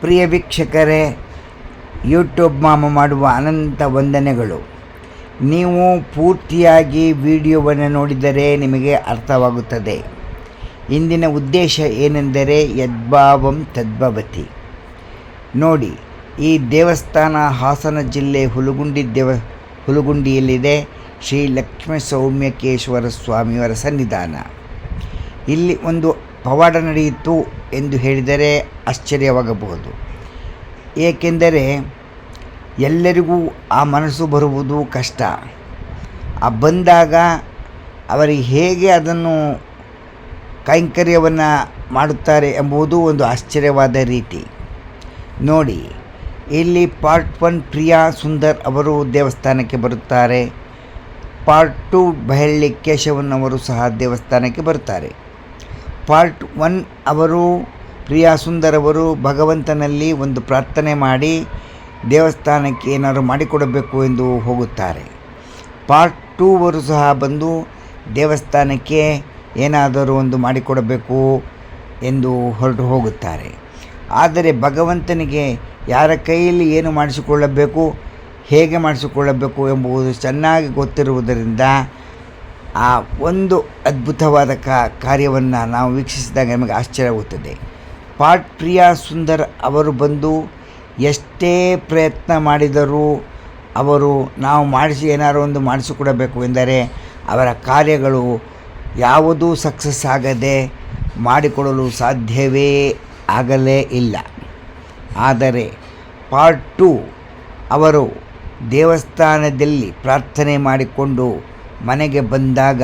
ಪ್ರಿಯ ವೀಕ್ಷಕರೇ, ಯೂಟ್ಯೂಬ್ ಮಾಮ ಮಾಡುವ ಅನಂತ ವಂದನೆಗಳು. ನೀವು ಪೂರ್ತಿಯಾಗಿ ವಿಡಿಯೋವನ್ನು ನೋಡಿದರೆ ನಿಮಗೆ ಅರ್ಥವಾಗುತ್ತದೆ. ಇಂದಿನ ಉದ್ದೇಶ ಏನೆಂದರೆ ಯದ್ಭಾವಂ ತದ್ಭವತಿ. ನೋಡಿ, ಈ ದೇವಸ್ಥಾನ ಹಾಸನ ಜಿಲ್ಲೆ ಹುಲಗುಂಡಿಯಲ್ಲಿದೆ. ಶ್ರೀ ಲಕ್ಷ್ಮೀ ಸೌಮ್ಯಕೇಶ್ವರ ಸ್ವಾಮಿಯವರ ಸನ್ನಿಧಾನ. ಇಲ್ಲಿ ಒಂದು ಪವಾಡ ನಡೆಯಿತು ಎಂದು ಹೇಳಿದರೆ ಆಶ್ಚರ್ಯವಾಗಬಹುದು. ಏಕೆಂದರೆ ಎಲ್ಲರಿಗೂ ಆ ಮನಸ್ಸು ಬರುವುದು ಕಷ್ಟ. ಬಂದಾಗ ಅವರಿಗೆ ಹೇಗೆ ಅದನ್ನು ಕೈಂಕರ್ಯವನ್ನು ಮಾಡುತ್ತಾರೆ ಎಂಬುದು ಒಂದು ಆಶ್ಚರ್ಯವಾದ ರೀತಿ. ನೋಡಿ, ಇಲ್ಲಿ ಪಾರ್ಟ್ 1 ಪ್ರಿಯಾ ಸುಂದರ್ ಅವರು ದೇವಸ್ಥಾನಕ್ಕೆ ಬರುತ್ತಾರೆ. ಪಾರ್ಟ್ 2 ಬಹಳ್ಳಿ ಕೇಶವನ್ ಅವರು ಸಹ ದೇವಸ್ಥಾನಕ್ಕೆ ಬರುತ್ತಾರೆ. ಪಾರ್ಟ್ 1 ಅವರು ಪ್ರಿಯಾ ಸುಂದರ್ ಅವರು ಭಗವಂತನಲ್ಲಿ ಒಂದು ಪ್ರಾರ್ಥನೆ ಮಾಡಿ ದೇವಸ್ಥಾನಕ್ಕೆ ಏನಾದರೂ ಮಾಡಿಕೊಡಬೇಕು ಎಂದು ಹೋಗುತ್ತಾರೆ. ಪಾರ್ಟ್ 2 ಅವರು ಸಹ ಬಂದು ದೇವಸ್ಥಾನಕ್ಕೆ ಏನಾದರೂ ಒಂದು ಮಾಡಿಕೊಡಬೇಕು ಎಂದು ಹೊರಟು ಹೋಗುತ್ತಾರೆ. ಆದರೆ ಭಗವಂತನಿಗೆ ಯಾರ ಕೈಯಲ್ಲಿ ಏನು ಮಾಡಿಸಿಕೊಳ್ಳಬೇಕು, ಹೇಗೆ ಮಾಡಿಸಿಕೊಳ್ಳಬೇಕು ಎಂಬುದು ಚೆನ್ನಾಗಿ ಗೊತ್ತಿರುವುದರಿಂದ ಆ ಒಂದು ಅದ್ಭುತವಾದ ಕಾರ್ಯವನ್ನು ನಾವು ವೀಕ್ಷಿಸಿದಾಗ ನಮಗೆ ಆಶ್ಚರ್ಯವಾಗುತ್ತದೆ. ಪಾರ್ಟ್ ಪ್ರಿಯಾ ಸುಂದರ್ ಅವರು ಬಂದು ಎಷ್ಟೇ ಪ್ರಯತ್ನ ಮಾಡಿದರೂ ಅವರು ನಾವು ಏನಾದರೂ ಒಂದು ಮಾಡಿಸಿಕೊಡಬೇಕು ಎಂದರೆ ಅವರ ಕಾರ್ಯಗಳು ಯಾವುದೂ ಸಕ್ಸಸ್ ಆಗದೆ ಮಾಡಿಕೊಡಲು ಸಾಧ್ಯವೇ ಆಗಲೇ ಇಲ್ಲ. ಆದರೆ ಪಾರ್ಟ್ 2 ಅವರು ದೇವಸ್ಥಾನದಲ್ಲಿ ಪ್ರಾರ್ಥನೆ ಮಾಡಿಕೊಂಡು ಮನೆಗೆ ಬಂದಾಗ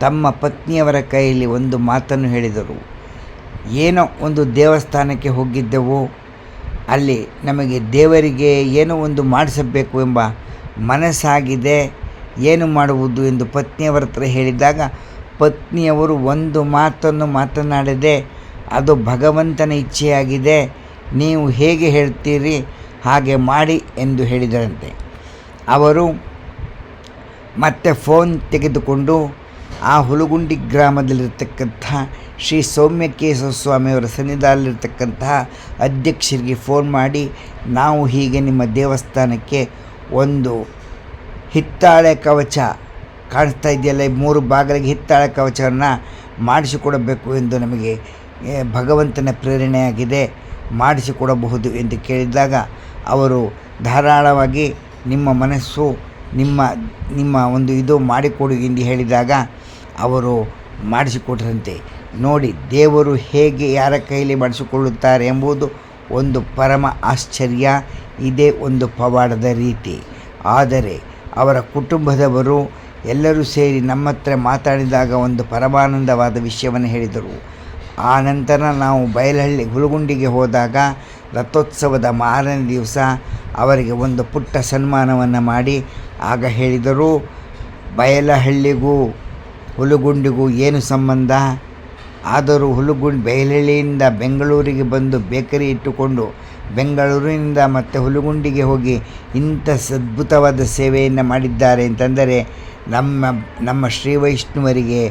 ತಮ್ಮ ಪತ್ನಿಯವರ ಕೈಯಲ್ಲಿ ಒಂದು ಮಾತನ್ನು ಹೇಳಿದರು. ಏನೋ ಒಂದು ದೇವಸ್ಥಾನಕ್ಕೆ ಹೋಗಿದ್ದೆವು, ಅಲ್ಲಿ ನಮಗೆ ದೇವರಿಗೆ ಏನೋ ಒಂದು ಮಾಡಿಸಬೇಕು ಎಂಬ ಮನಸ್ಸಾಗಿದೆ, ಏನು ಮಾಡುವುದು ಎಂದು ಪತ್ನಿಯವರ ಹತ್ರ ಹೇಳಿದಾಗ ಪತ್ನಿಯವರು ಒಂದು ಮಾತನ್ನು ಮಾತನಾಡದೆ, ಅದು ಭಗವಂತನ ಇಚ್ಛೆಯಾಗಿದೆ, ನೀವು ಹೇಗೆ ಹೇಳ್ತೀರಿ ಹಾಗೆ ಮಾಡಿ ಎಂದು ಹೇಳಿದರಂತೆ. ಅವರು ಮತ್ತೆ ಫೋನ್ ತೆಗೆದುಕೊಂಡು ಆ ಹುಲಗುಂಡಿ ಗ್ರಾಮದಲ್ಲಿರ್ತಕ್ಕಂಥ ಶ್ರೀ ಸೌಮ್ಯಕೇಶ್ವರ ಸ್ವಾಮಿಯವರ ಸನ್ನಿಧಾನದಲ್ಲಿರ್ತಕ್ಕಂತಹ ಅಧ್ಯಕ್ಷರಿಗೆ ಫೋನ್ ಮಾಡಿ, ನಾವು ಹೀಗೆ ನಿಮ್ಮ ದೇವಸ್ಥಾನಕ್ಕೆ ಒಂದು ಹಿತ್ತಾಳೆ ಕವಚ ಕಾಣಿಸ್ತಾ ಇದೆಯಲ್ಲ, 3 ಬಾಗಿಲಿಗೆ ಹಿತ್ತಾಳೆ ಕವಚವನ್ನು ಮಾಡಿಸಿಕೊಡಬೇಕು ಎಂದು ನಮಗೆ ಭಗವಂತನ ಪ್ರೇರಣೆಯಾಗಿದೆ, ಮಾಡಿಸಿಕೊಡಬಹುದು ಎಂದು ಕೇಳಿದಾಗ ಅವರು ಧಾರಾಳವಾಗಿ ನಿಮ್ಮ ಮನಸ್ಸು ನಿಮ್ಮ ಒಂದು ಇದು ಮಾಡಿಕೊಡು ಎಂದು ಹೇಳಿದಾಗ ಅವರು ಮಾಡಿಸಿಕೊಟ್ಟರಂತೆ. ನೋಡಿ, ದೇವರು ಹೇಗೆ ಯಾರ ಕೈಯಲ್ಲಿ ಮಾಡಿಸಿಕೊಳ್ಳುತ್ತಾರೆ ಎಂಬುದು ಒಂದು ಪರಮ ಆಶ್ಚರ್ಯ. ಇದೇ ಒಂದು ಪವಾಡದ ರೀತಿ. ಆದರೆ ಅವರ ಕುಟುಂಬದವರು ಎಲ್ಲರೂ ಸೇರಿ ನಮ್ಮ ಹತ್ರ ಮಾತಾಡಿದಾಗ ಒಂದು ಪರಮಾನಂದವಾದ ವಿಷಯವನ್ನು ಹೇಳಿದರು. ಆ ನಂತರ ನಾವು ಹುಲಗುಂಡಿಗೆ ಹೋದಾಗ ರಥೋತ್ಸವದ ಮಾರನೇ ದಿವಸ ಅವರಿಗೆ ಒಂದು ಪುಟ್ಟ ಸನ್ಮಾನವನ್ನು ಮಾಡಿ ಆಗ ಹೇಳಿದರು, ಬಯಲಹಳ್ಳಿಗೂ ಹುಲಗುಂಡಿಗೂ ಏನು ಸಂಬಂಧ? ಆದರೂ ಬಯಲಹಳ್ಳಿಯಿಂದ ಬೆಂಗಳೂರಿಗೆ ಬಂದು ಬೇಕರಿ ಇಟ್ಟುಕೊಂಡು ಬೆಂಗಳೂರಿನಿಂದ ಮತ್ತು ಹುಲಗುಂಡಿಗೆ ಹೋಗಿ ಇಂಥ ಅದ್ಭುತವಾದ ಸೇವೆಯನ್ನು ಮಾಡಿದ್ದಾರೆ ಅಂತಂದರೆ ನಮ್ಮ ಶ್ರೀ ವೈಷ್ಣವರಿಗೆ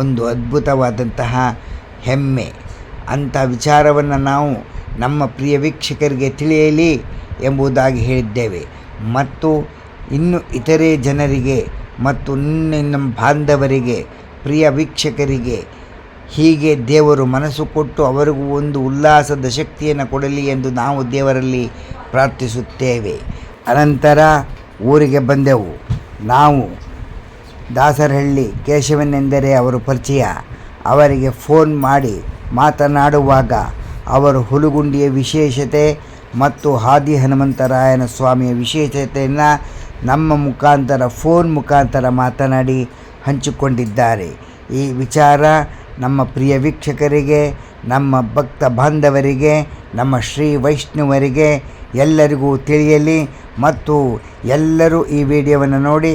ಒಂದು ಅದ್ಭುತವಾದಂತಹ ಹೆಮ್ಮೆ. ಅಂಥ ವಿಚಾರವನ್ನು ನಾವು ನಮ್ಮ ಪ್ರಿಯ ವೀಕ್ಷಕರಿಗೆ ತಿಳಿಯಲಿ ಎಂಬುದಾಗಿ ಹೇಳಿದ್ದೇವೆ. ಮತ್ತು ಇನ್ನು ಇತರೆ ಜನರಿಗೆ ಮತ್ತು ನಮ್ಮ ಬಾಂಧವರಿಗೆ, ಪ್ರಿಯ ವೀಕ್ಷಕರಿಗೆ ಹೀಗೆ ದೇವರು ಮನಸ್ಸು ಕೊಟ್ಟು ಅವರಿಗೂ ಒಂದು ಉಲ್ಲಾಸದ ಶಕ್ತಿಯನ್ನು ಕೊಡಲಿ ಎಂದು ನಾವು ದೇವರಲ್ಲಿ ಪ್ರಾರ್ಥಿಸುತ್ತೇವೆ. ಅನಂತರ ಊರಿಗೆ ಬಂದೆವು. ನಾವು ದಾಸರಹಳ್ಳಿ ಕೇಶವನೆಂದರೆ ಅವರು ಪರಿಚಯ. ಅವರಿಗೆ ಫೋನ್ ಮಾಡಿ ಮಾತನಾಡುವಾಗ ಅವರು ಹುಲಗುಂಡಿಯ ವಿಶೇಷತೆ ಮತ್ತು ಹಾದಿ ಹನುಮಂತರಾಯನ ಸ್ವಾಮಿಯ ವಿಶೇಷತೆಯನ್ನು ನಮ್ಮ ಮುಖಾಂತರ ಫೋನ್ ಮುಖಾಂತರ ಮಾತನಾಡಿ ಹಂಚಿಕೊಂಡಿದ್ದಾರೆ. ಈ ವಿಚಾರ ನಮ್ಮ ಪ್ರಿಯ ವೀಕ್ಷಕರಿಗೆ, ನಮ್ಮ ಭಕ್ತ ಬಾಂಧವರಿಗೆ, ನಮ್ಮ ಶ್ರೀ ವೈಷ್ಣವರಿಗೆ ಎಲ್ಲರಿಗೂ ತಿಳಿಯಲಿ ಮತ್ತು ಎಲ್ಲರೂ ಈ ವಿಡಿಯೋವನ್ನು ನೋಡಿ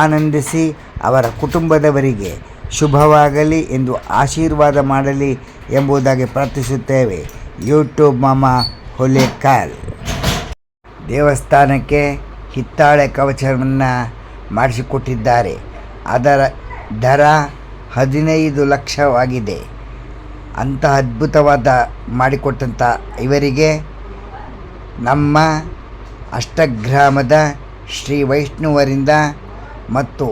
ಆನಂದಿಸಿ ಅವರ ಕುಟುಂಬದವರಿಗೆ ಶುಭವಾಗಲಿ ಎಂದು ಆಶೀರ್ವಾದ ಮಾಡಲಿ ಎಂಬುದಾಗಿ ಪ್ರಾರ್ಥಿಸುತ್ತೇವೆ. ಯೂಟ್ಯೂಬ್ ಮಾಮ ಹುಲಿಕಾಲ್. ದೇವಸ್ಥಾನಕ್ಕೆ ಹಿತ್ತಾಳೆ ಕವಚವನ್ನು ಮಾಡಿಸಿಕೊಟ್ಟಿದ್ದಾರೆ. ಅದರ ದರ 15 ಲಕ್ಷವಾಗಿದೆ. ಅಂಥ ಅದ್ಭುತವಾದ ಮಾಡಿಕೊಟ್ಟಂಥ ಇವರಿಗೆ ನಮ್ಮ ಅಷ್ಟಗ್ರಾಮದ ಶ್ರೀ ವೈಷ್ಣವರಿಂದ ಮತ್ತು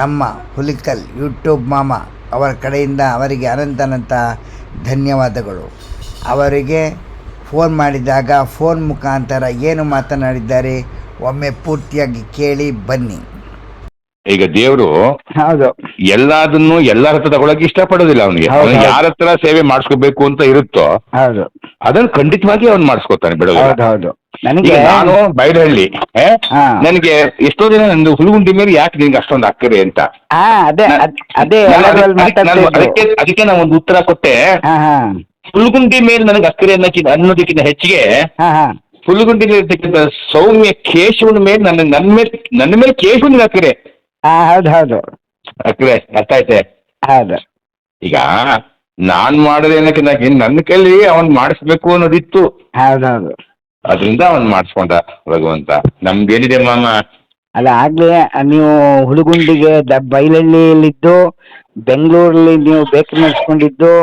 ನಮ್ಮ ಹುಲಿಕಲ್ ಯೂಟ್ಯೂಬ್ ಮಾಮ ಅವರ ಕಡೆಯಿಂದ ಅವರಿಗೆ ಅನಂತ ಧನ್ಯವಾದಗಳು. ಅವರಿಗೆ ಫೋನ್ ಮಾಡಿದಾಗ ಫೋನ್ ಮುಖಾಂತರ ಏನು ಮಾತನಾಡಿದ್ದಾರೆ ಒಮ್ಮೆ ಪೂರ್ತಿಯಾಗಿ ಕೇಳಿ ಬನ್ನಿ. ಈಗ ದೇವರು ಹೌದು ಎಲ್ಲದನ್ನು ಎಲ್ಲರ ಹತ್ರ ತಗೊಳಕ್ ಇಷ್ಟಪಡೋದಿಲ್ಲ. ಅವನಿಗೆ ಯಾರ ಹತ್ರ ಸೇವೆ ಮಾಡಿಸ್ಕೋಬೇಕು ಅಂತ ಇರುತ್ತೋ ಹೌದು ಅದನ್ನ ಖಂಡಿತವಾಗಿ ಅವ್ನು ಮಾಡಿಸ್ಕೊತಾನೆ, ಬಿಡೋದಿಲ್ಲ. ಹೌದು ನನಗೆ ನಾನು ಬೈಲಹಳ್ಳಿ, ನನಗೆ ಎಷ್ಟೋ ದಿನ ನಂದು ಹುಲಗುಂಡಿ ಮೇಲೆ ಯಾಕೆ ನಿನ್ಗೆ ಅಷ್ಟೊಂದು ಅಕ್ಕರೆ ಅಂತ ಅದೇ ಅದೇ ಅದಕ್ಕೆ ನಾನು ಒಂದು ಉತ್ತರ ಕೊಟ್ಟೆ. ಹುಲಗುಂಡಿ ಮೇಲೆ ನನಗೆ ಅಕ್ಕರೆ ಅನ್ನೋದಕ್ಕಿಂತ ಹೆಚ್ಚಿಗೆ ಹುಲಗುಂಡಿಲಿ ಇರ್ತಕ್ಕಂಥ ಸೌಮ್ಯ ಕೇಶವನ ಮೇಲೆ ನನ್ನ ಮೇಲೆ ಕೇಶವನಿಗೆ ಅಕ್ಕರೆ. ಹೌದು ಹೌದು ಅಕ್ಕರೆ ಅರ್ಥ ಐತೆ. ಹೌದು ಈಗ ನಾನ್ ಮಾಡೋದೇನಕ್ಕೆ ನನ್ನ ಕೈಲಿ ಅವನ್ ಮಾಡಿಸ್ಬೇಕು ಅನ್ನೋದಿತ್ತು. ಹೌದೌದು ಅದರಿಂದ ಅವನ್ ಮಾಡಿಸ್ಕೊಂಡ ಭಗವಂತ. ನಮ್ದೇನಿದೆ ಮಾಮ, ಅಲ್ಲ ಆಗ್ಲೇ ನೀವು ಹುಡುಗುಂಡಿಗೆ ಬೈಲಹಳ್ಳಿಯಲ್ಲಿದ್ದು ಬೆಂಗಳೂರಲ್ಲಿ ನೀವು ಬೇಕರಿ ನಡೆಸ್ಕೊಂಡಿದ್ದು,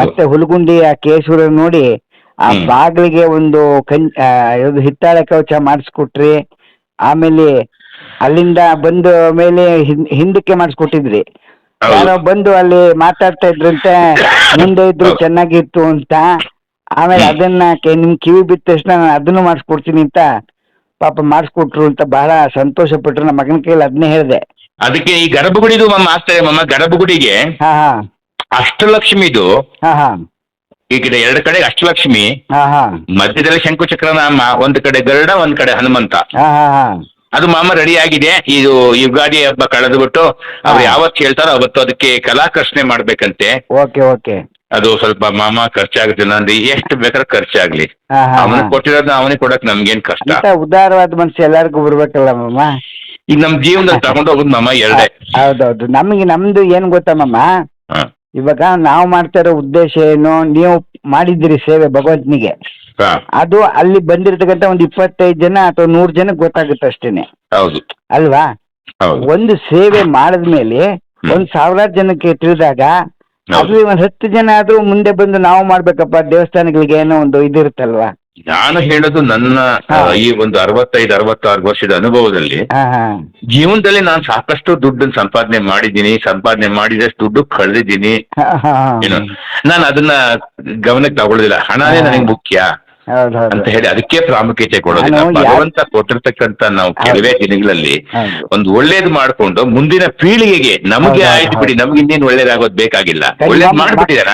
ಮತ್ತೆ ಹುಲಗುಂಡಿ ಆ ಕೇಶವರ ನೋಡಿ ಆ ಬಾಗಿಲಿಗೆ ಒಂದು ಹಿತ್ತಾಳೆ ಕವಚ ಮಾಡಿಸ್ಕೊಟ್ರಿ. ಆಮೇಲೆ ಅಲ್ಲಿಂದ ಬಂದು ಮೇಲೆ ಹಿಂದಕ್ಕೆ ಮಾಡಿಸ್ಕೊಟ್ಟಿದ್ರಿ. ಯಾರೋ ಬಂದು ಅಲ್ಲಿ ಮಾತಾಡ್ತಾ ಇದ್ರಂತೆ, ಮುಂದೆ ಇದ್ರು ಚೆನ್ನಾಗಿತ್ತು ಅಂತ. ಆಮೇಲೆ ಅದನ್ನ ನಿಮ್ ಕಿವಿ ಬಿದ್ದ ತಕ್ಷಣ ನಾನು ಅದನ್ನು ಮಾಡಿಸ್ಕೊಡ್ತೀನಿ ಅಂತ ಪಾಪ ಮಾಡಿಸ್ಕೊಟ್ರು ಅಂತ ಬಹಳ ಸಂತೋಷ ಪಟ್ರು. ನಮ್ಮ ಮಗನ ಕೈಯಲ್ಲಿ ಅದನ್ನೇ ಹೇಳಿದೆ. ಅದಕ್ಕೆ ಈ ಗರ್ಭಗುಡಿದು ಆಗ್ತಾರೆ ಮಮ್ಮ. ಗರ್ಭಗುಡಿಗೆ ಅಷ್ಟಲಕ್ಷ್ಮಿದು ಈ ಕಡೆ ಎರಡು ಕಡೆ ಅಷ್ಟಲಕ್ಷ್ಮಿ, ಮಧ್ಯದಲ್ಲಿ ಶಂಕುಚಕ್ರನಾಮ, ಒಂದ್ ಕಡೆ ಗರುಡ, ಒಂದ್ ಕಡೆ ಹನುಮಂತ. ಅದು ಮಾಮ ರೆಡಿ ಆಗಿದೆ. ಇದು ಯುಗಾದಿ ಹಬ್ಬ ಕಳೆದು ಬಿಟ್ಟು ಅವ್ರು ಯಾವತ್ತು ಹೇಳ್ತಾರೋ ಅವತ್ತು ಅದಕ್ಕೆ ಕಲಾಕರ್ಷಣೆ ಮಾಡ್ಬೇಕಂತೆ. Okay okay. ಅದು ಸ್ವಲ್ಪ ಮಾಮ ಖರ್ಚಾಗುತ್ತೆ. ನಂದು ಎಷ್ಟು ಬೇಕಾದ್ರೆ ಖರ್ಚಾಗ್ಲಿ, ಅವನಿಗೆ ಕೊಟ್ಟಿರೋದನ್ನ ಅವನಿಗೆ ಕೊಡಕ್ ನಮ್ಗೇನ್ ಕಷ್ಟ. ಉದಾರವಾದ ಮನಸ್ಸು ಎಲ್ಲರಿಗೂ ಬರ್ಬೇಕಲ್ಲ ಮಾಮ. ಈಗ ನಮ್ ಜೀವನದಲ್ಲಿ ತಗೊಂಡು ಹೋಗುದು ಮಾಮ ಎರಡೇ. ಹೌದೌದು. ನಮ್ದು ಏನ್ ಗೊತ್ತಾ ಮಾಮ, ಇವಾಗ ನಾವು ಮಾಡ್ತಾ ಇರೋ ಉದ್ದೇಶ ಏನು, ನೀವು ಮಾಡಿದ್ದೀರಿ ಸೇವೆ ಭಗವಂತನಿಗೆ, ಅದು ಅಲ್ಲಿ ಬಂದಿರತಕ್ಕಂತ ಒಂದು 25 ಜನ ಅಥವಾ 100 ಜನಕ್ಕೆ ಗೊತ್ತಾಗುತ್ತೆ ಅಷ್ಟೇನೆ. ಹೌದು ಅಲ್ವಾ? ಒಂದು ಸೇವೆ ಮಾಡಿದ್ಮೇಲೆ 1000 ಜನಕ್ಕೆ ತಿಳಿದಾಗ ಅದ್ರಲ್ಲಿ 10 ಜನ ಆದ್ರೂ ಮುಂದೆ ಬಂದು ನಾವು ಮಾಡ್ಬೇಕಪ್ಪ ದೇವಸ್ಥಾನಗಳಿಗೆ ಏನೋ ಒಂದು ಇದಿರುತ್ತಲ್ವಾ. ನಾನು ಹೇಳೋದು ನನ್ನ ಈ ಒಂದು 65-66 ವರ್ಷದ ಅನುಭವದಲ್ಲಿ ಜೀವನದಲ್ಲಿ ನಾನು ಸಾಕಷ್ಟು ದುಡ್ಡನ್ನು ಸಂಪಾದನೆ ಮಾಡಿದಷ್ಟು ದುಡ್ಡು ಕಳೆದಿದ್ದೀನಿ. ಏನು ನಾನು ಅದನ್ನ ಗಮನಕ್ಕೆ ತಗೊಳ್ಳೋದಿಲ್ಲ. ಹಣನೇ ನನಗೆ ಮುಖ್ಯ ಅಂತ ಹೇಳಿ ಅದಕ್ಕೆ ಪ್ರಾಮುಖ್ಯತೆ ಕೊಡೋದಿಲ್ಲ. ಭಗವಂತ ಕೊಟ್ಟಿರ್ತಕ್ಕಂಥ ನಾವು ಕೆಲವೇ ದಿನಗಳಲ್ಲಿ ಒಂದು ಒಳ್ಳೇದು ಮಾಡ್ಕೊಂಡು ಮುಂದಿನ ಪೀಳಿಗೆಗೆ ನಮಗೆ ಆಯ್ತು ಬಿಡಿ, ನಮ್ಗೆ ಇನ್ನೇನು ಒಳ್ಳೇದಾಗೋದು ಬೇಕಾಗಿಲ್ಲ, ಒಳ್ಳೇದು ಮಾಡ್ಬಿಟ್ಟಿದ್ದಾರೆ.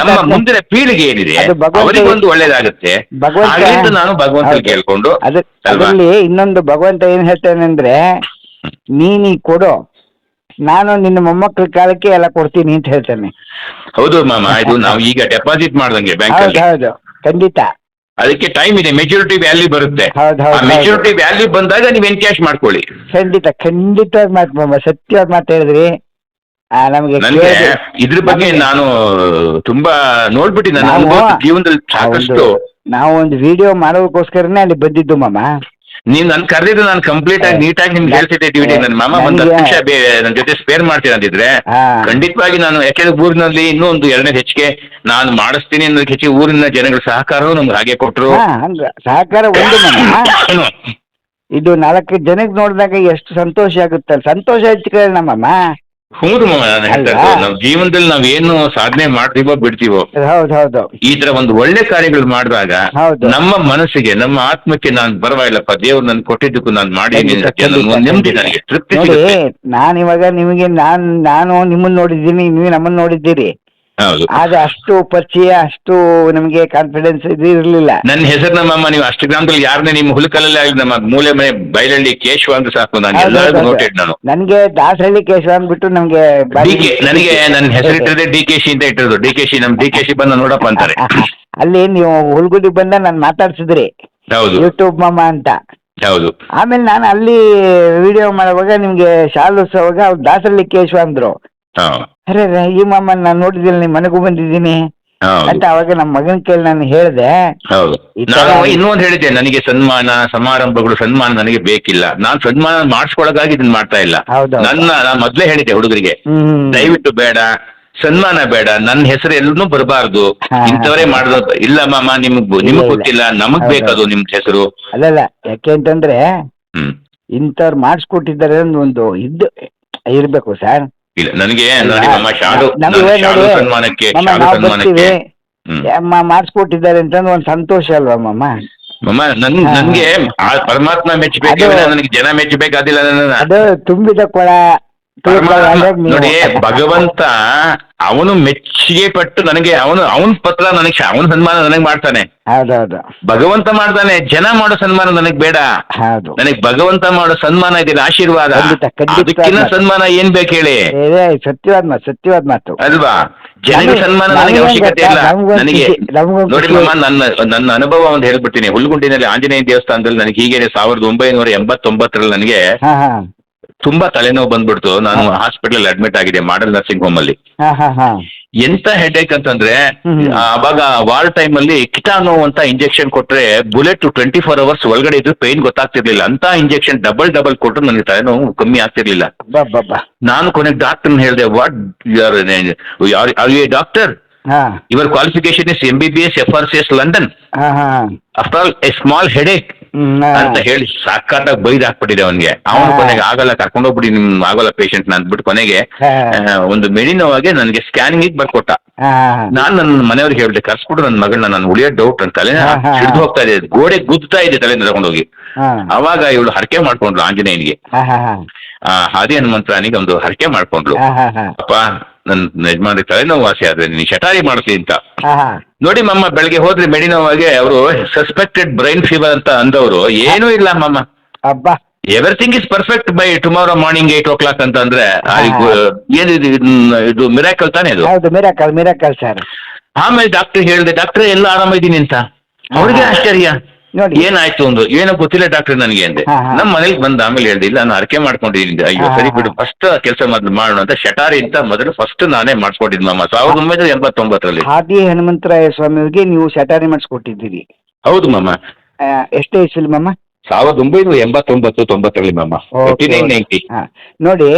ನಮ್ಮ ಮುಂದಿನ ಪೀಳಿಗೆ ಏನಿದೆ ಅವರಿಗೆ ಒಂದು ಒಳ್ಳೇದಾಗುತ್ತೆ. ಹಾಗಾಗಿ ನಾನು ಭಗವಂತ ಕೇಳ್ಕೊಂಡು ಅದರಲ್ಲಿ ಇನ್ನೊಂದು ಭಗವಂತ ಏನ್ ಹೇಳ್ತಾನೆ ಅಂದ್ರೆ, ನೀನೀ ಕೊಡು, ನಾನು ನಿನ್ನ ಮೊಮ್ಮಕ್ಕಳ ಕಾಲಕ್ಕೆ ಎಲ್ಲ ಕೊಡ್ತೀನಿ ಅಂತ ಹೇಳ್ತಾನೆ. ಹೌದು ಮಾಮ, ಇದು ನಾವು ಈಗ ಡೆಪಾಸಿಟ್ ಮಾಡ್ದಂಗೆ ಬ್ಯಾಂಕ್ ಅಲ್ಲಿ. ಹೌದು ಖಂಡಿತ. ಅದಕ್ಕೆ ಟೈಮ್ ಇದೆ, ಮೆಚುರಿಟಿ ವ್ಯಾಲ್ಯೂ ಬರುತ್ತೆ. ಮೆಚುರಿಟಿ ವ್ಯಾಲ್ಯೂ ಬಂದಾಗ ನೀವು ಎನ್ಕ್ಯಾಶ್ ಮಾಡ್ಕೊಳ್ಳಿ. ಖಂಡಿತ ಸತ್ಯವಾದ ಮಾತು ಹೇಳಿದ್ರಿ. ನನಗೆ ಇದ್ರ ಬಗ್ಗೆ ನಾನು ತುಂಬಾ ನೋಡ್ಬಿಟ್ಟಿದ್ದೆ ಜೀವನದಲ್ಲಿ ಸಾಕಷ್ಟು. ನಾವು ಒಂದು ವಿಡಿಯೋ ಮಾಡೋದಕ್ಕೋಸ್ಕರನೇ ಅಲ್ಲಿ ಬಂದಿದ್ದು ಮಾಮ. ನೀವ್ ನನ್ ಕರೆದಿದ್ದು ನಾನು ಕಂಪ್ಲೀಟ್ ಆಗಿ ನೀಟಾಗಿ ನಿಮ್ಗೆ ಹೇಳ್ತಿದ್ದೆ ಡಿವಿಡಿ. ನನ್ನ ಮಾಮ ಒಂದು 10 ನಿಮಿಷ ನನ್ನ ಜೊತೆ ಸ್ಪೇರ್ ಮಾಡ್ತೀನಿ ಅಂತಿದ್ರೆ ಖಂಡಿತವಾಗಿ ನಾನು, ಯಾಕೆಂದ್ರೆ ಊರಿನಲ್ಲಿ ಇನ್ನೂ ಒಂದು 2ನೇ ಹೆಚ್ಚಿಗೆ ನಾನು ಮಾಡಿಸ್ತೀನಿ ಅನ್ನೋದಕ್ಕೆ ಹೆಚ್ಚಿಗೆ ಊರಿನ ಜನಗಳ ಸಹಕಾರವೂ ನಮ್ಗೆ ಹಾಗೆ ಕೊಟ್ರು. ಸಹಕಾರ ಒಂದು ಇದು 4 ಜನಕ್ಕೆ ನೋಡಿದಾಗ ಎಷ್ಟು ಸಂತೋಷ ಆಗುತ್ತೆ. ಸಂತೋಷ ಹೆಚ್ಚು ನಮ್ಮಮ್ಮ. ಹೌದು ಮಾಮ, ನಾನು ಹೇಳ್ತಾ ಇರೋದು ನಾವ್ ಜೀವನದಲ್ಲಿ ನಾವೇನು ಸಾಧನೆ ಮಾಡ್ತೀವೋ ಬಿಡ್ತೀವೋ, ಹೌದೌದು, ಈ ತರ ಒಂದು ಒಳ್ಳೆ ಕಾರ್ಯಗಳು ಮಾಡಿದಾಗ ನಮ್ಮ ಮನಸ್ಸಿಗೆ, ನಮ್ಮ ಆತ್ಮಕ್ಕೆ ನಾನು ಪರವಾಗಿಲ್ಲಪ್ಪ, ದೇವ್ರು ನನ್ ಕೊಟ್ಟಿದ್ದಕ್ಕೂ ನಾನು ಮಾಡಿ ನೆಮ್ಮದಿ, ನನಗೆ ತೃಪ್ತಿ ಸಿಗುತ್ತೆ. ನಾನಿವಾಗ ನಿಮಗೆ ನಾನು ನಿಮ್ಮನ್ನ ನೋಡಿದ್ದೀನಿ, ನೀವು ನಮ್ಮನ್ನ ನೋಡಿದ್ದೀರಿ. ಆದ್ರೆ ಅಷ್ಟು ಪರಿಚಯ, ಅಷ್ಟು ನಮಗೆ ಕಾನ್ಫಿಡೆನ್ಸ್ ಇರಲಿಲ್ಲ. ನನ್ನ ಹೆಸರು ನಮ್ಮ ನೀವು ಅಷ್ಟು ಗ್ರಾಮದಲ್ಲಿ ಯಾರನ್ನೇ ನಿಮ್ಮ ಹುಲಕಲ್ಲೇ ಆಗಲಿ, ನಮ್ಮ ಮೂಲೆ ಮನೆ ಬೈಲಹಳ್ಳಿ ಕೇಶವ ಅಂತ ಸಾಕು, ನಾನು ಎಲ್ಲರಿಗೂ ನೋಟೆಡ್. ನಾನು ನನ್ಗೆ ದಾಸಹಳ್ಳಿ ಕೇಶವ ಅಂದ್ಬಿಟ್ಟು ನಮ್ಗೆ ನನಗೆ ನನ್ನ ಹೆಸರು ಇಟ್ಟಿರೋದೇ DKC ಅಂತ ಇಟ್ಟಿರೋದು. DKC ನಮ್ DKC ಬಂದ ನೋಡಪ್ಪ ಅಂತಾರೆ. ಅಲ್ಲಿ ನೀವು ಹುಲ್ಗುಡಿ ಬಂದ ನಾನು ಮಾತಾಡ್ಸಿದ್ರಿ. ಹೌದು, ಯೂಟ್ಯೂಬ್ ಮಾಮ ಅಂತ. ಹೌದು. ಆಮೇಲೆ ನಾನು ಅಲ್ಲಿ ವಿಡಿಯೋ ಮಾಡುವಾಗ ನಿಮ್ಗೆ ಶಾಲು ಉತ್ಸವಾಗ ಅವ್ರು ದಾಸಹಳ್ಳಿ ಕೇಶವ ಅಂದ್ರು. ಅರೆ ಈ ಮಾಮ ನಾನು ನೋಡಿದ್ದೀನಿ, ನಿಮ್ ಮನೆಗೂ ಬಂದಿದ್ದೀನಿ ಅಂತ ಅವಾಗ ನಮ್ಮ ಮಗನ ಕೇಳಿ ನಾನು ಹೇಳಿದೆ. ನಾನು ಇನ್ನೊಂದು ಹೇಳಿದ್ದೆ, ನನಗೆ ಸನ್ಮಾನ ಸಮಾರಂಭಗಳು, ಸನ್ಮಾನ ನನಗೆ ಬೇಕಿಲ್ಲ, ನಾನು ಸನ್ಮಾನ ಮಾಡಿಸ್ಕೊಳಗಾಗಿ ಇದನ್ನ ಮಾಡ್ತಾ ಇಲ್ಲ. ನಾನು ಮೊದ್ಲೇ ಹೇಳಿದ್ದೆ ಹುಡುಗರಿಗೆ, ದಯವಿಟ್ಟು ಬೇಡ, ಸನ್ಮಾನ ಬೇಡ, ನನ್ನ ಹೆಸರು ಎಲ್ಲೂ ಬರಬಾರ್ದು, ಇಂಥವರೇ ಮಾಡಿದ್ರು ಇಲ್ಲ ಮಾಮ, ನಿಮಗ್ ಗೊತ್ತಿಲ್ಲ, ನಮಗ್ ಬೇಕದು ನಿಮ್ ಹೆಸರು. ಅಲ್ಲಲ್ಲ, ಯಾಕೆ ಅಂತಂದ್ರೆ ಹ್ಮ್ ಇಂಥವ್ರು ಮಾಡಿಸ್ಕೊಟ್ಟಿದ್ದಾರೆ ಒಂದು ಇದ್ದು ಇರ್ಬೇಕು ಸರ್. ಇಲ್ಲ ನನಗೆ ನೋಡಿ ಮಾಮ, ಶಾಲು ಸನ್ಮಾನಕ್ಕೆ ಮಾಡಿಸ್ಕೊಟ್ಟಿದ್ದಾರೆ ಅಂತಂದ್ರೆ ಒಂದು ಸಂತೋಷ ಅಲ್ವಾ ಮಾಮ? ಮಾಮ ನನ್ಗೆ ಪರಮಾತ್ಮ ಮೆಚ್ಚಬೇಕು, ನನಗೆ ಜನ ಮೆಚ್ಚಬೇಕಾದಿಲ್ಲ. ಅದು ತುಂಬಿದ ಕೊಳ ನೋಡಿ, ಭಗವಂತ ಅವನು ಮೆಚ್ಚುಗೆ ಪಟ್ಟು ನನಗೆ ಅವನ ಪತ್ರ ನನಗೆ, ಅವನ ಸನ್ಮಾನ ನನಗೆ ಮಾಡ್ತಾನೆ. ಹೌದೌದು, ಭಗವಂತ ಮಾಡ್ತಾನೆ. ಜನ ಮಾಡೋ ಸನ್ಮಾನ ನನಗ್ ಬೇಡ. ನನಗೆ ಭಗವಂತ ಮಾಡೋ ಸನ್ಮಾನ ಇದೆಯಲ್ಲ, ಆಶೀರ್ವಾದ. ಅದಕ್ಕಿನ್ನ ಸನ್ಮಾನ ಏನ್ ಬೇಕು ಹೇಳಿ? ಸತ್ಯವಾದ ಮಾತು ಅಲ್ವಾ? ಜನರ ಸನ್ಮಾನ ನನಗೆ ಅವಶ್ಯಕತೆ ಇಲ್ಲ. ನನಗೆ ನೋಡಿ ಮಾಮ, ನನ್ನ ಅನುಭವ ಒಂದು ಹೇಳ್ಬಿಡ್ತೀನಿ. ಹುಲ್ಗುಂಡಿನಲ್ಲಿ ಆಂಜನೇಯ ದೇವಸ್ಥಾನದಲ್ಲಿ ನನಗೆ ಹೀಗೆ 1989 ನನಗೆ ತುಂಬಾ ತಲೆನೋವು ಬಂದ್ಬಿಡ್ತು. ನಾನು ಹಾಸ್ಪಿಟಲ್ ಅಡ್ಮಿಟ್ ಆಗಿದೆ, ಮಾಡಲ್ ನರ್ಸಿಂಗ್ ಹೋಮ್ ಅಲ್ಲಿ. ಎಂತ ಹೆಡ್ಏಕ್ ಅಂತಂದ್ರೆ, ಅವಾಗ ವಾರ್ ಟೈಮ್ ಅಲ್ಲಿ ಕಿಟಾನೋ ಅಂತ ಇಂಜೆಕ್ಷನ್ ಕೊಟ್ರೆ ಬುಲೆಟ್ 24 hours ಒಳಗಡೆ ಇದ್ದು ಪೇನ್ ಗೊತ್ತಾಗ್ತಿರ್ಲಿಲ್ಲ. ಅಂತ ಇಂಜೆಕ್ಷನ್ ಡಬಲ್ ಕೊಟ್ಟರು ನನಗೆ ತಲೆನೋವು ಕಮ್ಮಿ ಆಗ್ತಿರ್ಲಿಲ್ಲ. ನಾನು ಕೊನೆಗೆ ಡಾಕ್ಟರ್ ಹೇಳಿದೆ, what doctor, your qualification is MBBS FRCS London, after all A small headache ಅಂತ ಹೇಳಿ ಸಾಕಾಗಿ ಬೈದ್ ಹಾಕ್ಬಿಟ್ಟಿದೆ ಅವನಿಗೆ. ಅವನು ಕೊನೆಗೆ ಆಗಲ್ಲ, ಕರ್ಕೊಂಡೋಗ್ಬಿಡಿ, ನಿಮ್ ಆಗಲ್ಲ ಪೇಷಂಟ್ ನ ಅಂದ್ಬಿಟ್ಟು ಕೊನೆಗೆ ಒಂದು ಮೆಡಿನೋವಾಗೆ ನನಗೆ ಸ್ಕ್ಯಾನಿಂಗ್ ಬರ್ಕೊಟ್ಟ. ನಾನ್ ನನ್ನ ಮನೆಯವ್ರಿಗೆ ಹೇಳಿದೆ, ಕರ್ಸ್ಬಿಟ್ಟು ನನ್ನ ಮಗಳನ್ನ, ನಾನು ಉಳಿಯೋ ಡೌಟ್ ಅಂತ ತಲೆ ಹಿಡಿದು ಹೋಗ್ತಾ ಇದೆ, ಗೋಡೆ ಗುದ್ತಾ ಇದೆ ತಲೆ ತಗೊಂಡೋಗಿ. ಅವಾಗ ಇವಳು ಹರಕೆ ಮಾಡ್ಕೊಂಡ್ಲು ಆಂಜನೇಯನಿಗೆ, ಹಾದಿ ಹನುಮಂತನಿಗೆ ಒಂದು ಹರಕೆ ಮಾಡ್ಕೊಂಡ್ಲು. ಅಪ್ಪ, ನನ್ನ ಯಜಮಾನ್ರಿ ತಲೆನೋವು ವಾಸಿ ಆದ್ರೆ ನೀನ್ ಶಟಾರಿ ಮಾಡ್ತೀನಿ ಅಂತ. ನೋಡಿ ಮಮ್ಮ, ಬೆಳಗ್ಗೆ ಹೋದ್ರೆ ಮೆಡಿನೋವಾಗೆ ಅವರು ಸಸ್ಪೆಕ್ಟೆಡ್ ಬ್ರೈನ್ ಫೀವರ್ ಅಂತ ಅಂದವರು, ಏನೂ ಇಲ್ಲ ಮಮ್ಮ, everything is perfect by tomorrow morning 8 o'clock ಅಂತ ಅಂದ್ರೆ ಏನಿದು, ಇದು ಮಿರಾಕಲ್ ತಾನೇ ಇದು? Miracle sir. ಆಮೇಲೆ ಡಾಕ್ಟರ್ ಹೇಳಿದೆ, ಡಾಕ್ಟರ್ ಎಲ್ಲ ಆರಾಮಿದ್ದೀನಿ ಅಂತ. ಅವ್ರಿಗೆ ಆಶ್ಚರ್ಯ, ಏನಾಯ್ತು ಒಂದು, ಏನೋ ಗೊತ್ತಿಲ್ಲ ಡಾಕ್ಟರ್ ನನಗೆ ಅಂದೆ. ನಮ್ಮ ಮನೇಲಿ ಬಂದ ಆಮೇಲೆ ಹೇಳ್ದೆ, ಇಲ್ಲ ನಾನು ಅರಕೆ ಮಾಡ್ಕೊಂಡಿದ್ದೀನಿ. ಅಯ್ಯೋ ಸರಿ ಬಿಡು, ಫಸ್ಟ್ ಕೆಲಸ ಮೊದಲು ಮಾಡೋಣ ಅಂತ ಶಟಾರಿ ಅಂತ ಮೊದಲು ಫಸ್ಟ್ ನಾನೇ ಮಾಡಿಸ್ಕೊಟ್ಟಿದ್ದು ಮಾಮ, 1989 ಹಾದಿ ಹನುಮಂತರಾಯ ಸ್ವಾಮಿಯವರಿಗೆ ನೀವು ಶಟಾರಿ ಮಾಡಿಸ್ಕೊಟ್ಟಿದ್ದೀರಿ? ಹೌದು ಮಾಮ. ಎಷ್ಟು ವಯಸ್ಸಲ್ಲಿ ಮಾಮ? 1989-90 ಮಾಮ. ನೋಡಿ,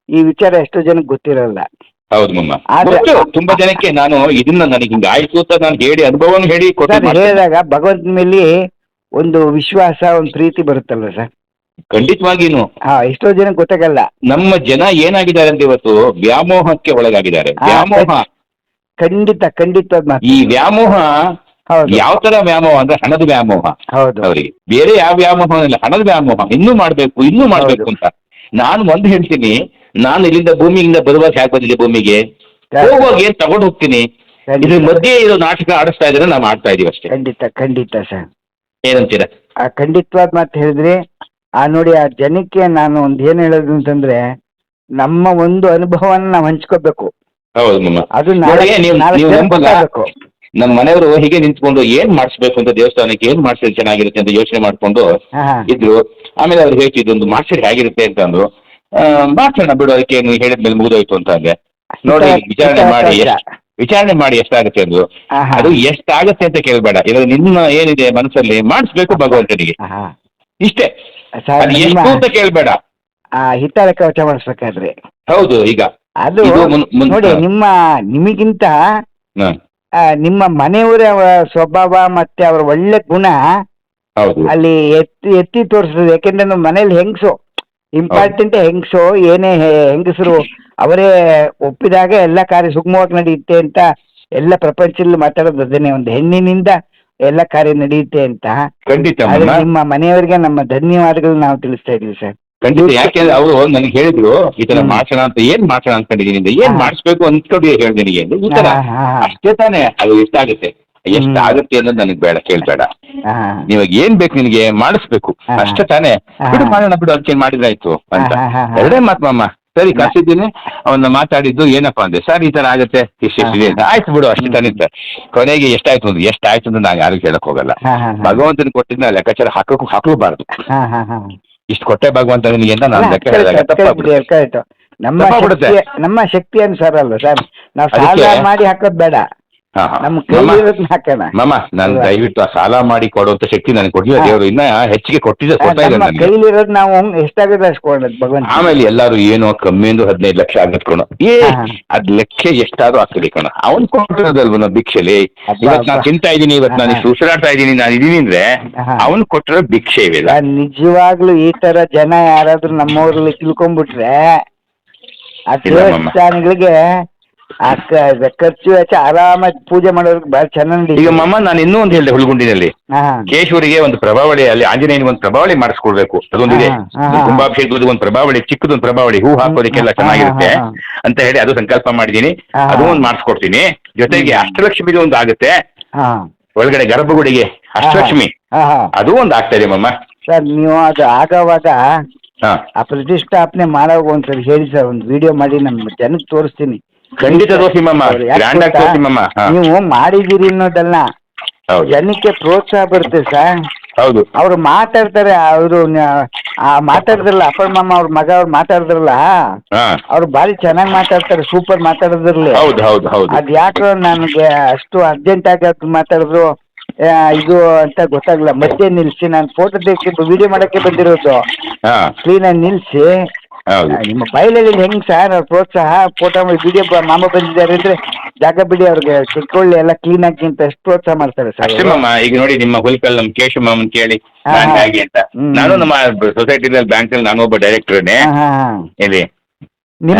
ಈ ವಿಚಾರ ಎಷ್ಟೋ ಜನಕ್ಕೆ ಗೊತ್ತಿರಲ್ಲ. ಹೌದು ಮಾಮ, ತುಂಬಾ ಜನಕ್ಕೆ ನಾನು ಇದನ್ನ ನನಗೆ ಹಿಂಗ ಆಯ್ತು ಅಂತ ನಾನು ಹೇಳಿ ಅನುಭವನ ಹೇಳಿ ಹೇಳಿದಾಗ ಭಗವಂತನ ಮೇಲೆ ಒಂದು ವಿಶ್ವಾಸ, ಒಂದು ಪ್ರೀತಿ ಬರುತ್ತಲ್ವ ಸರ್? ಖಂಡಿತವಾಗಿನು. ಎಷ್ಟೋ ಜನಕ್ಕೆ ಗೊತ್ತಾಗಲ್ಲ. ನಮ್ಮ ಜನ ಏನಾಗಿದ್ದಾರೆ ಅಂತ ಇವತ್ತು ವ್ಯಾಮೋಹಕ್ಕೆ ಒಳಗಾಗಿದ್ದಾರೆ. ವ್ಯಾಮೋಹ ಖಂಡಿತ. ಈ ವ್ಯಾಮೋಹ ಯಾವ ತರ ವ್ಯಾಮೋಹ ಅಂದ್ರೆ ಹಣದ ವ್ಯಾಮೋಹ. ಅವ್ರಿಗೆ ಬೇರೆ ಯಾವ ವ್ಯಾಮೋಹ ಇಲ್ಲ, ಹಣದ ವ್ಯಾಮೋಹ. ಇನ್ನೂ ಮಾಡ್ಬೇಕು ಅಂತ. ನಾನು ಒಂದು ಹೇಳ್ತೀನಿ, ನಾನು ಇಲ್ಲಿಂದ ಭೂಮಿಯಿಂದ ಬರುವಾಗ ಹೇಗೆ ಬಂದಿದೆ ಭೂಮಿಗೆ, ಹೋಗುವಾಗ ಏನ್ ತಗೊಂಡು ಹೋಗ್ತೀನಿ, ಇದ್ರ ಮಧ್ಯೆ ಇರೋ ನಾಟಕ ಆಡಿಸ್ತಾ ಇದ್ರೆ ನಾವು ಆಡ್ತಾ ಇದೀವಿ ಅಷ್ಟೇ. ಖಂಡಿತ ಸರ್. ಏನಂತೀರಾ? ಖಂಡಿತವಾದ ಮಾತು ಹೇಳಿದ್ರಿ. ನೋಡಿ, ಆ ಜನಕ್ಕೆ ನಾನು ಒಂದು ಏನ್ ಹೇಳೋದು ಅಂತಂದ್ರೆ, ನಮ್ಮ ಒಂದು ಅನುಭವನ ನಾವು ಹಂಚ್ಕೋಬೇಕು. ಹೌದು ಮಮ್ಮ. ಅದು ನಮ್ಮ ಮನೆಯವರು ಹೀಗೆ ನಿಂತ್ಕೊಂಡು ಏನ್ ಮಾಡಿಸ್ಬೇಕು ಅಂತ, ದೇವಸ್ಥಾನಕ್ಕೆ ಏನ್ ಮಾಡಿಸಿದ್ರೆ ಚೆನ್ನಾಗಿರುತ್ತೆ ಅಂತ ಯೋಚನೆ ಮಾಡ್ಕೊಂಡು ಇದ್ರು. ಆಮೇಲೆ ಅವ್ರು ಹೇಳ್ತಿದ್ದು, ಒಂದು ಮಾಡಿಸಿದ್ರೆ ಹೇಗಿರುತ್ತೆ ಅಂತ ಅಂದ್ರು. ಮಾಡ್ಸೋಣ ಬಿಡು, ಅದಕ್ಕೆ ನೀವು ಹೇಳಿದ್ಮೇಲೆ ಮುಗಿದೋಯ್ತು ಅಂತ ಅಂದೆ. ನೋಡಿ, ವಿಚಾರಣೆ ಮಾಡಿ ಎಷ್ಟಾಗುತ್ತೆ ಅಂದ್ರು. ಅದು ಎಷ್ಟಾಗತ್ತೆ ಅಂತ ಕೇಳ್ಬೇಡ, ಇವಾಗ ನಿನ್ನ ಏನಿದೆ ಮನಸ್ಸಲ್ಲಿ ಮಾಡಿಸ್ಬೇಕು ಭಗವಂತನಿಗೆ, ಇಷ್ಟೇ. ಎಷ್ಟು ಅಂತ ಕೇಳ್ಬೇಡ. ಹಿತ್ತಾಳೆ ಕವಚ ಮಾಡಿಸ್ಬೇಕಾದ್ರೆ ಹೌದು. ಈಗ ಅದು ನೋಡಿ, ನಿಮಗಿಂತ ನಿಮ್ಮ ಮನೆಯವರ ಸ್ವಭಾವ ಮತ್ತೆ ಅವರ ಒಳ್ಳೆ ಗುಣ ಅಲ್ಲಿ ಎತ್ತಿ ತೋರಿಸ್ತದೆ. ಯಾಕೆಂದ್ರೆ ನಮ್ಮ ಮನೇಲಿ ಹೆಂಗಸು ಇಂಪಾರ್ಟೆಂಟ್, ಹೆಂಗಸು ಏನೇ ಹೆಂಗಸರು ಅವರೇ ಒಪ್ಪಿದಾಗ ಎಲ್ಲ ಕಾರ್ಯ ಸುಗಮವಾಗಿ ನಡೆಯುತ್ತೆ ಅಂತ ಎಲ್ಲ ಪ್ರಪಂಚದಲ್ಲಿ ಮಾತಾಡೋದು ಅದನ್ನೇ, ಒಂದು ಹೆಣ್ಣಿನಿಂದ ಎಲ್ಲ ಕಾರ್ಯ ನಡೆಯುತ್ತೆ ಅಂತ. ನಿಮ್ಮ ಮನೆಯವರಿಗೆ ನಮ್ಮ ಧನ್ಯವಾದಗಳು ನಾವು ತಿಳಿಸ್ತಾ ಇದೀವಿ ಸರ್. ಖಂಡಿತ. ಯಾಕೆಂದ್ರೆ ಅವರು ನನಗೆ ಹೇಳಿದ್ರು, ಈ ತರ ಮಾಡ್ಸೋಣ ಅಂತ. ಏನ್ ಮಾಡ್ಸೋಣ ಅನ್ಕೊಂಡಿದೀನಿ, ಏನ್ ಮಾಡಿಸ್ಬೇಕು ಅನ್ಕೊಂಡು ಹೇಳ್ದೆ ನಿನಗೆ ಈ ತರ. ಅಷ್ಟೇ ತಾನೇ. ಅದು ಎಷ್ಟಾಗುತ್ತೆ ಅನ್ನೋದು ನನಗೆ ಬೇಡ, ಕೇಳ್ಬೇಡ. ನೀವಾಗ ಏನ್ ಬೇಕು ನಿನಗೆ ಮಾಡಿಸ್ಬೇಕು ಅಷ್ಟೇ ತಾನೇ. ಬಿಡು, ಮಾಡೋಣ ಬಿಡು, ಅದಕ್ಕೆ ಮಾಡಿದ್ರಾಯ್ತು ಅಂತ ಎರಡೇ ಮಾತು ಮಾಮ. ಸರಿ, ಕಳ್ಸಿದ್ದೀನಿ. ಅವನ್ನ ಮಾತಾಡಿದ್ದು ಏನಪ್ಪಾ ಅಂದೆ, ಸರ್ ಈ ತರ ಆಗತ್ತೆ, ಇಷ್ಟಿದೆ ಅಂತ. ಆಯ್ತು ಬಿಡು, ಅಷ್ಟೇ ತಾನೇ. ಕೊನೆಗೆ ಎಷ್ಟಾಯ್ತು ಅಂತ ನಾನು ಯಾರಿಗೂ ಹೇಳಕ್ ಹೋಗಲ್ಲ. ಭಗವಂತನ ಕೊಟ್ಟಿದ್ದ ಲೆಕ್ಕಾಚಾರ ಹಾಕಲೂಬಾರ್ದು. ಇಷ್ಟು ಕೊಟ್ಟೆ ಭಗವಂತ ನಿನಗೆ ಅಂತ ನಾನು ಲೆಕ್ಕ ಹೇಳಿದಾಗ ತಪ್ಪಾಗ್ಬಿಡುತ್ತೆ. ನಮ್ಮ ಶಕ್ತಿ ಅನುಸಾರ ಅಲ್ವ ಸರ್, ನಾವು ಸಾಲ ಮಾಡಿ ಹಾಕೋದ್ ಬೇಡ. ಹಾ, ಹಾ. ನಮ್ಮ ಕೈಲಿ ಇರೋದ್ನ ಹಾಕೋಣ. ಮಾಮ ನಾನು ದಯವಿಟ್ಟು ಆ ಸಾಲ ಮಾಡಿ ಕೊಡುವಂತ ಶಕ್ತಿ ನನಗೆ ಕೊಟ್ಟಿಲ್ಲ ದೇವರು, ಇನ್ನ ಹೆಚ್ಚಿಗೆ ಕೊಡ್ತಾ ಇದ್ದಾರೆ ನಮ್ಮ ನನಗೆ. ಕೈಲಿರೋದು ನಾವು ಎಷ್ಟಾಗುತ್ತೆ ಅಷ್ಟು ಕೊಡೋದು ಭಗವಂತ. ಆಮೇಲೆ ಎಲ್ಲಾರು ಏನೋ ಕಮ್ಮಿ ಎಂದು 15 ಲಕ್ಷ ಆಗತ್ ಕಣ, ಅದ್ ಲೆಕ್ಕ ಎಷ್ಟಾದ್ರೂ ಆಗ್ತದೆ ಕಣ. ಅವ್ನ್ ಕೊಟ್ಟಿರೋದಲ್ವ ನಾವು ಭಿಕ್ಷೆಲಿ. ಇವತ್ ನಾನು ತಿಂತಾ ಇದೀನಿ, ಇವತ್ ನಾನು ಉಸಿರಾಡ್ತಾ ಇದೀನಿ, ನಾನು ಇದೀನಿ ಅಂದ್ರೆ ಅವ್ನ್ ಕೊಟ್ಟಿರೋ ಭಿಕ್ಷೆ ಇವೆಲ್ಲ. ನಿಜವಾಗ್ಲೂ ಈ ತರ ಜನ ಯಾರಾದ್ರೂ ನಮ್ಮೂರಲ್ಲಿ ತಿಳ್ಕೊಂಡ್ಬಿಟ್ರೆ ಆ ದೇವಸ್ಥಾನಗಳಿಗೆ ಖರ್ಚು ವೆಚ್ಚ ಆರಾಮಾಗಿ ಪೂಜೆ ಮಾಡೋರ್ಗೆ ಬಹಳ ಚೆನ್ನಾಗಿ. ಈಗ ಮಮ್ಮ ನಾನು ಇನ್ನೂ ಒಂದು ಹೇಳಿದೆ, ಹುಲ್ಗುಂಡಿನಲ್ಲಿ ಕೇಶವರಿಗೆ ಒಂದು ಪ್ರಭಾವಳಿ, ಅಲ್ಲಿ ಆಂಜನೇಯನಿಗೆ ಒಂದು ಪ್ರಭಾವಳಿ ಮಾಡಿಸ್ಕೊಡ್ಬೇಕು, ಅದೊಂದಿದೆ. ಕುಂಭಾಭಿಷೇಕದ ಒಂದು ಪ್ರಭಾವಳಿ, ಚಿಕ್ಕದೊಂದು ಪ್ರಭಾವಳಿ, ಹೂ ಹಾಕೋದಕ್ಕೆಲ್ಲ ಚೆನ್ನಾಗಿರುತ್ತೆ ಅಂತ ಹೇಳಿ ಅದು ಸಂಕಲ್ಪ ಮಾಡಿದೀನಿ. ಅದು ಒಂದು ಮಾಡಿಸ್ಕೊಡ್ತೀನಿ. ಜೊತೆಗೆ ಅಷ್ಟಲಕ್ಷ್ಮಿದು ಒಂದು ಆಗುತ್ತೆ ಒಳಗಡೆ ಗರ್ಭಗುಡಿಗೆ, ಅಷ್ಟಲಕ್ಷ್ಮಿ ಅದು ಒಂದು ಆಗ್ತಾ ಇದೆ ಮಮ್ಮ. ಸರ್ ನೀವು ಅದು ಆಗೋವಾಗ ಆ ಪ್ರತಿಷ್ಠಾಪನೆ ಮಾಡೋವಾಗ ಒಂದ್ಸರಿ ಹೇಳಿ ಸರ್, ಒಂದು ವಿಡಿಯೋ ಮಾಡಿ ನಮ್ಮ ಜನಕ್ಕೆ ತೋರಿಸ್ತೀನಿ. ಖಂಡಿತ ತೋರಿಸಿ ಮಮ್ಮ, ಗ್ರ್ಯಾಂಡ್ ಆಗಿ ತೋರಿಸಿ ಮಮ್ಮ. ನೀವು ಮಾಡಿದ್ದೀರಿ ಅನ್ನೋದಲ್ಲ, ಜನಕ್ಕೆ ಪ್ರೋತ್ಸಾಹ ಬರುತ್ತೆ ಸರ್. ಹೌದು, ಅವ್ರು ಮಾತಾಡ್ತಾರೆ, ಅವರು ಮಾತಾಡಿದ್ರಲ್ಲ ಅಪ್ಪನ ಮಾಮ ಅವ್ರ ಮಗ ಅವ್ರು ಮಾತಾಡಿದ್ರಲ್ಲ, ಅವ್ರು ಭಾರಿ ಚೆನ್ನಾಗಿ ಮಾತಾಡ್ತಾರೆ, ಸೂಪರ್ ಮಾತಾಡೋದ್ರಲ್ಲಿ. ಹೌದು ಹೌದು ಹೌದು. ಅದ್ ಯಾಕೋ ನನಗೆ ಅಷ್ಟು ಅರ್ಜೆಂಟ್ ಆಗಿ ಮಾತಾಡಿದ್ರು ಇದು ಅಂತ ಗೊತ್ತಾಗಲ್ಲ. ಮತ್ತೆ ನಿಲ್ಸಿ ನಾನು ಫೋಟೋ ತೆಗೆದು ವಿಡಿಯೋ ಮಾಡಕ್ಕೆ ಬಂದಿರೋದು, ಕ್ಲೀನಾಗಿ ನಿಲ್ಸಿ ನಿಮ್ಮ ಬಯಲಲ್ಲಿ ಹೆಂಗ್ ಸರ್ ಅವ್ರ ಪ್ರೋತ್ಸಾಹ, ಫೋಟೋ ವಿಡಿಯೋ ಮಾಮ ಬಂದಿದ್ದಾರೆ ಅಂದ್ರೆ ಜಾಗ ಬಿಡಿ ಅವ್ರಿಗೆ ಚಿಕ್ಕೊಳ್ಳಿ ಎಲ್ಲ ಕ್ಲೀನ್ ಆಗಿ ಅಂತ ಎಷ್ಟು ಪ್ರೋತ್ಸಾಹ ಮಾಡ್ತಾರೆ ಸರ್. ಅಷ್ಟೇ ಮಾಮ. ಈಗ ನೋಡಿ ನಿಮ್ಮ ಹುಲ್ಕಲ್ ನಮ್ ಕೇಶವ ಮಾಮನ್ ಕೇಳಿ ಅಂತ, ನಾನು ನಮ್ಮ ಸೊಸೈಟಿನಲ್ಲಿ ಬ್ಯಾಂಕ್ ಅಲ್ಲಿ ನಾನು ಒಬ್ಬ ಡೈರೆಕ್ಟರ್ನೇ ಇಲ್ಲಿ.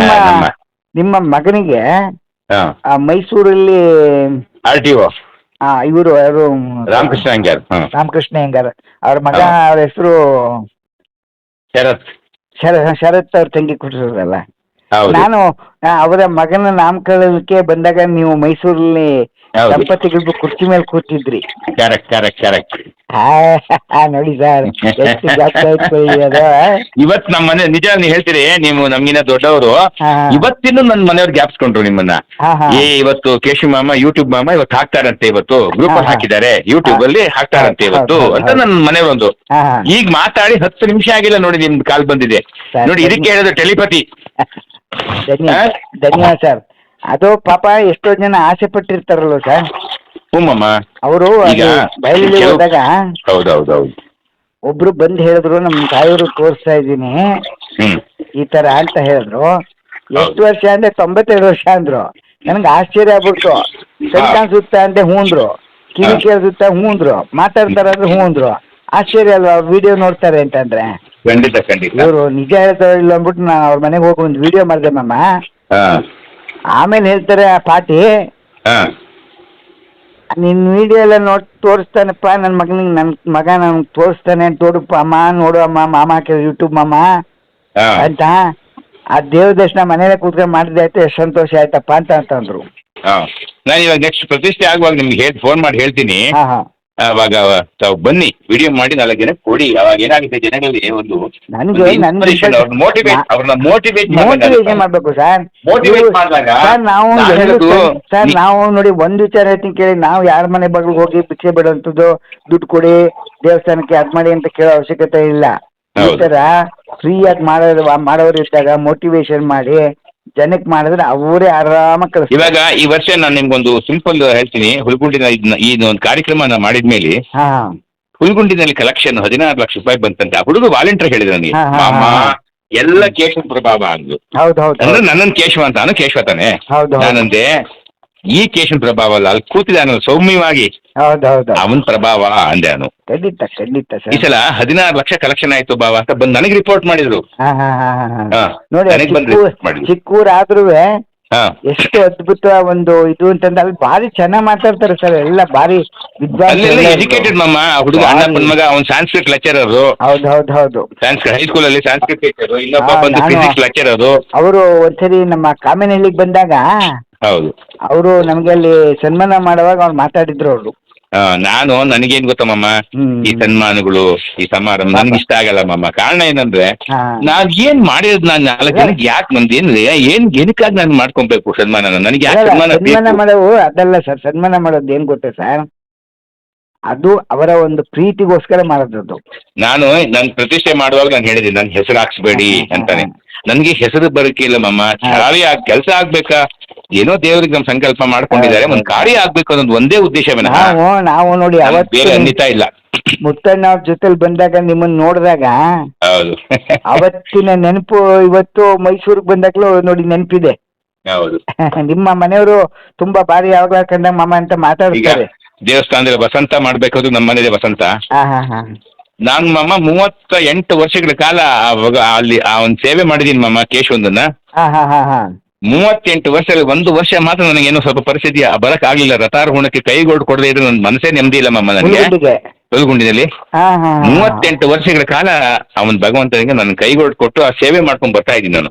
ನಿಮ್ಮ ಮಗನಿಗೆ ಮೈಸೂರಲ್ಲಿ RTO ಇವರು ಯಾರು ರಾಮಕೃಷ್ಣ ಹೆಂಗಾರ್, ರಾಮಕೃಷ್ಣ ಹೆಂಗಾರ್ ಅವ್ರ ಮಗ, ಅವ್ರ ಹೆಸರು ಶರತ್ ಅವ್ರ ತಂಗಿ ಕೊಟ್ಟಿರೋದಲ್ಲ. ನಾನು ಅವರ ಮಗನ ನಾಮಕರಣಕ್ಕೆ ಬಂದಾಗ ನೀವು ಮೈಸೂರಲ್ಲಿ ದಂಪತಿಗಳು ಕುರ್ಚಿ ಮೇಲೆ ಕೂತಿದ್ರಿ. ನೋಡಿ ಸರ್ ಇವತ್ ನಮ್ಮ ಮನೆ ನಿಜ ನೀವು ಹೇಳ್ತೀರಿ, ನೀವು ನಮ್ಗಿನ ದೊಡ್ಡವರು. ಇವತ್ತಿನ ನನ್ನ ಮನೆಯವ್ರು ಗ್ಯಾಪ್ಸ್ಕೊಂಡ್ರು ನಿಮ್ಮನ್ನ. ಇವತ್ತು ಕೇಶವ ಮಾಮ ಯೂಟ್ಯೂಬ್ ಮಾಮ ಇವತ್ತು ಹಾಕ್ತಾರಂತೆ, ಇವತ್ತು ಗ್ರೂಪ್ ಅಲ್ಲಿ ಹಾಕಿದ್ದಾರೆ, ಯೂಟ್ಯೂಬ್ ಅಲ್ಲಿ ಹಾಕ್ತಾರಂತೆ ಇವತ್ತು ಅಂತ ನನ್ನ ಮನೆಯವರೊಂದು. ಈಗ ಮಾತಾಡಿ 10 ನಿಮಿಷ ಆಗಿಲ್ಲ ನೋಡಿ ನಿಮ್ದು ಕಾಲ್ ಬಂದಿದೆ ನೋಡಿ. ಇದಕ್ಕೆ ಹೇಳೋದು ಟೆಲಿಪತಿ. ಧನ್ಯವಾದ ಸರ್. ಅದು ಪಾಪ ಎಷ್ಟೋ ಜನ ಆಸೆ ಪಟ್ಟಿರ್ತಾರಲ್ವ ಸರ್. ಅವರು ಬಯಲಿಗೆ ಹೋದಾಗ ಒಬ್ರು ಬಂದು ಹೇಳಿದ್ರು, ನಮ್ಮ ತಾಯಿಯವರು ತೋರಿಸ್ತಾ ಇದ್ದೀನಿ ಈ ತರ ಅಂತ ಹೇಳಿದ್ರು. ಎಷ್ಟು ವರ್ಷ ಅಂದ್ರೆ 92 ವರ್ಷ ಅಂದ್ರು. ನನ್ಗೆ ಆಶ್ಚರ್ಯ ಆಗ್ಬಿಡ್ತು. ಕಣ್ ಕಾಣಿಸುತ್ತಾ ಅಂದ್ರೆ ಹೂಂದ್ರು, ಕಿವಿ ಕೇಳಿಸುತ್ತಾ ಹೂಂದ್ರು, ಮಾತಾಡ್ತಾರ ಅಂದ್ರೆ ಹೂಂದ್ರು. ಆಶ್ಚರ್ಯ ಅಲ್ವಾ ಅವ್ರು ವಿಡಿಯೋ ನೋಡ್ತಾರೆ ಅಂತಂದ್ರೆ. ಇವರು ನಿಜ ಹೇಳ್ತಾರ ಇಲ್ಲ ಅಂದ್ಬಿಟ್ಟು ನಾನು ಅವ್ರ ಮನೆಗೆ ಹೋಗಿ ಒಂದು ವಿಡಿಯೋ ಮಾಡಿದೆ ಮಾಮ. ಆಮೇಲೆ ಹೇಳ್ತಾರೆ ಆ ಪಾಟಿ, ನಿನ್ ವಿಡಿಯೋ ಎಲ್ಲ ತೋರಿಸ್ತಾನಪ್ಪ ನನ್ನ ಮಗನಿಗೆ, ನನ್ನ ಮಗ ನನ್ಗೆ ತೋರಿಸ್ತಾನೆ, ನೋಡಪ್ಪ ಅಮ್ಮ, ನೋಡು ಅಮ್ಮ, ಮಾಮ ಹಾಕಿದ್ರು ಯೂಟ್ಯೂಬ್ ಮಾಮ ಅಂತ. ಆ ದೇವ್ರ ದರ್ಶನ ಮನೇಲೆ ಕೂತ್ಕೊಂಡು ಮಾಡಿದ್ರೆ ಆಯ್ತು, ಎಷ್ಟು ಸಂತೋಷ ಆಯ್ತಪ್ಪ ಅಂತಂದ್ರು. ನಾನು ಇವಾಗ ನೆಕ್ಸ್ಟ್ ಪ್ರತಿಷ್ಠೆ ಆಗುವಾಗ ನಿಮ್ಗೆ ಫೋನ್ ಮಾಡಿ ಹೇಳ್ತೀನಿ. ಅವಾಗ ತಾವು ಬನ್ನಿ, ವಿಡಿಯೋ ಮಾಡಿ 4 ಜನ ಕೊಡಿ. ಅವಾಗ ಏನಾಗುತ್ತೆ, ಜನಗಳಲ್ಲಿ ಒಂದು ಮೋಟಿವೇಟ್ ಮಾಡ್ಬೇಕು ಸರ್. ನಾವು ನೋಡಿ ಒಂದು ವಿಚಾರ ಹೇಳ್ತೀನಿ ಕೇಳಿ, ನಾವು ಯಾರ ಮನೆ ಬಗ್ಗೆ ಹೋಗಿ ಭಿಕ್ಷೆ ಬಿಡುವಂಥದ್ದು, ದುಡ್ಡು ಕೊಡಿ ದೇವಸ್ಥಾನಕ್ಕೆ ಅದ್ ಮಾಡಿ ಅಂತ ಕೇಳೋ ಅವಶ್ಯಕತೆ ಇಲ್ಲ. ಈ ತರ ಫ್ರೀಯಾಗಿ ಮಾಡೋರು ಇದ್ದಾಗ ಮೋಟಿವೇಶನ್ ಮಾಡಿ ಜನಕ್ಕೆ ಮಾಡಿದ್ರೆ ಅವರೇ ಆರಾಮಾಗಿ ಕಳಿಸ್ತಾರೆ. ಇವಾಗ ಈ ವರ್ಷ ನಾನು ನಿಮ್ಗೊಂದು ಸಿಂಪಲ್ ಹೇಳ್ತೀನಿ. ಹುಲ್ಗುಂಡಿನ ಈ ಒಂದು ಕಾರ್ಯಕ್ರಮ ಮಾಡಿದ್ಮೇಲೆ ಹುಲ್ಗುಂಡಿನಲ್ಲಿ ಕಲೆಕ್ಷನ್ 16 ಲಕ್ಷ ರೂಪಾಯಿ ಬಂತಂತ ಹುಡುಗ ವಾಲಂಟಿಯರ್ ಹೇಳಿದ ನನಗೆ, ಮಾಮ ಎಲ್ಲ ಕೇಶವ ಪ್ರಭಾವ ಅಂದ್ರು. ಅಂದ್ರೆ ನನ್ನನ್ನು ಕೇಶವ ಅಂತ, ನಾನು ಕೇಶವ ತಾನೆ. ನಾನಂದೆ ಈ ಕೇಶವ ಪ್ರಭಾವ ಅಲ್ಲ, ಅಲ್ಲಿ ಕೂತಿದ್ದಾನು ಸೌಮ್ಯವಾಗಿ, ಅವನ್ ಪ್ರಭಾವ ಅಂದೆ ನಾನು. ಈ ಸಲ 16 ಲಕ್ಷ ಕಲೆಕ್ಷನ್ ಆಯ್ತು ಬಾವ ಅಂತ ಬಂದು ನನಗೆ ರಿಪೋರ್ಟ್ ಮಾಡಿದ್ರು. ಚಿಕ್ಕೂರಾದ್ರೂ ಎಷ್ಟು ಅದ್ಭುತ ಒಂದು ಇದು ಅಂತಂದ್ರೆ ಅಲ್ಲಿ ಭಾರಿ ಚೆನ್ನಾಗಿ ಮಾತಾಡ್ತಾರೆ ಸರ್. ಎಲ್ಲ ಭಾರಿ ಎಜುಕೇಟೆಡ್ ಮಾಮ. ಹುಡುಗ ಅಣ್ಣಪ್ಪನ ಮಗ, ಅವ್ನು ಸಂಸ್ಕೃತ್ ಲೆಕ್ಚರರ್. ಹೌದು ಹೈಸ್ಕೂಲ್ ಅಲ್ಲಿ ಸಂಸ್ಕೃತ್ ಟೀಚರ್, ಇನ್ನೊಬ್ಬ ಬಂದು ಫಿಸಿಕ್ಸ್ ಲೆಕ್ಚರರ್. ಅವರು ಒಂದ್ಸರಿ ನಮ್ಮ ಕಾಮೆನಹಳ್ಳಿಗೆ ಬಂದಾಗ ಅವರು ನಮ್ಗೆ ಅಲ್ಲಿ ಸನ್ಮಾನ ಮಾಡುವಾಗ ಅವ್ರು ಮಾತಾಡಿದ್ರು. ಅವರು ನಾನು ನನಗೇನ್ ಗೊತ್ತಮ್ಮ, ಈ ಸನ್ಮಾನಗಳು, ಈ ಸಮಾರಂಭ ನನ್ಗೆ ಇಷ್ಟ ಆಗಲ್ಲ ಮಮ್ಮ. ಕಾರಣ ಏನಂದ್ರೆ ನಾನ್ ಏನ್ ಮಾಡಿರೋದು, ನಾನು 4 ಜನಕ್ಕೆ ಯಾಕೆ ಏನಕ್ಕಾಗಿ ನಾನು ಮಾಡ್ಕೊಬೇಕು ಸನ್ಮಾನ? ನನಗೆ ಯಾಕೆ ಸನ್ಮಾನ ಮಾಡೋವು ಅದಲ್ಲ ಸರ್. ಸನ್ಮಾನ ಮಾಡೋದು ಏನ್ ಗೊತ್ತೇ ಸರ್, ಅದು ಅವರ ಒಂದು ಪ್ರೀತಿಗೋಸ್ಕರ ಮಾಡೋದದ್ದು. ನಾನು ಪ್ರತಿಷ್ಠೆ ಮಾಡುವಾಗ ನಾನು ಹೇಳಿದ್ದೀನಿ ನನ್ ಹೆಸರು ಹಾಕ್ಸ್ಬೇಡಿ ಅಂತಾನೆ. ನನ್ಗೆ ಹೆಸರು ಬರೋಕೆ ಇಲ್ಲ ಮಮ್ಮ, ಕಾರ್ಯ ಕೆಲಸ ಆಗ್ಬೇಕಾ, ಏನೋ ದೇವ್ರಿಗೆ ನಮ್ ಸಂಕಲ್ಪ ಮಾಡ್ಕೊಂಡಿದ್ದಾರೆ, ಒಂದ್ ಕಾರ್ಯ ಆಗ್ಬೇಕು ಅನ್ನೋದು ಒಂದೇ ಉದ್ದೇಶ ವಿನಃ ನಾವು ನೋಡಿ ಬೇರೆ ಅನ್ನಿತಾ ಇಲ್ಲ. ಮುತ್ತಣ್ಣ ಅವ್ರ ಜೊತೆಲಿ ಬಂದಾಗ ನಿಮ್ಮನ್ನ ನೋಡಿದಾಗ ಹೌದು ಅವತ್ತಿನ ನೆನಪು ಇವತ್ತು ಮೈಸೂರಿಗೆ ಬಂದಾಗ್ಲೂ ನೋಡಿ ನೆನಪಿದೆ. ಹೌದು ನಿಮ್ಮ ಮನೆಯವರು ತುಂಬಾ ಬಾರಿ ಯಾವಾಗ ಕಂಡ ಮಾಮ ಅಂತ ಮಾತಾಡ್ತಾರೆ. ದೇವಸ್ಥಾನದಲ್ಲಿ ವಸಂತ ಮಾಡ್ಬೇಕಾದ್ರು ನಮ್ಮ ಮನೇಲಿ ವಸಂತ. ನಾನು ಮಮ್ಮ 38 ವರ್ಷಗಳ ಕಾಲ ಅಲ್ಲಿ ಆ ಒಂದು ಸೇವೆ ಮಾಡಿದೀನಿ ಮಮ್ಮ ಕೇಶವಂದನ್ನ. 38 ವರ್ಷದಲ್ಲಿ 1 ವರ್ಷ ಮಾತ್ರ ನನಗೇನೋ ಸ್ವಲ್ಪ ಪರಿಸ್ಥಿತಿ ಬರಕ್ ಆಗ್ಲಿಲ್ಲ. ರಥಾರೋಹಣಕ್ಕೆ ಕೈಗೊಳ್ಳು ಕೊಡದೇ ಇದ್ರೆ ನನ್ನ ಮನಸ್ಸೇ ನೆಮ್ಮದಿ ಇಲ್ಲ ಮಮ್ಮ ನನಗೆ. ತೊಲಗುಂಡಿನಲ್ಲಿ 38 ವರ್ಷಗಳ ಕಾಲ ಅವನ್ ಭಗವಂತನಿಗೆ ನನ್ನ ಕೈಗೊಳ್ಳು ಕೊಟ್ಟು ಆ ಸೇವೆ ಮಾಡ್ಕೊಂಡ್ ಬರ್ತಾ ಇದ್ದೀನಿ ನಾನು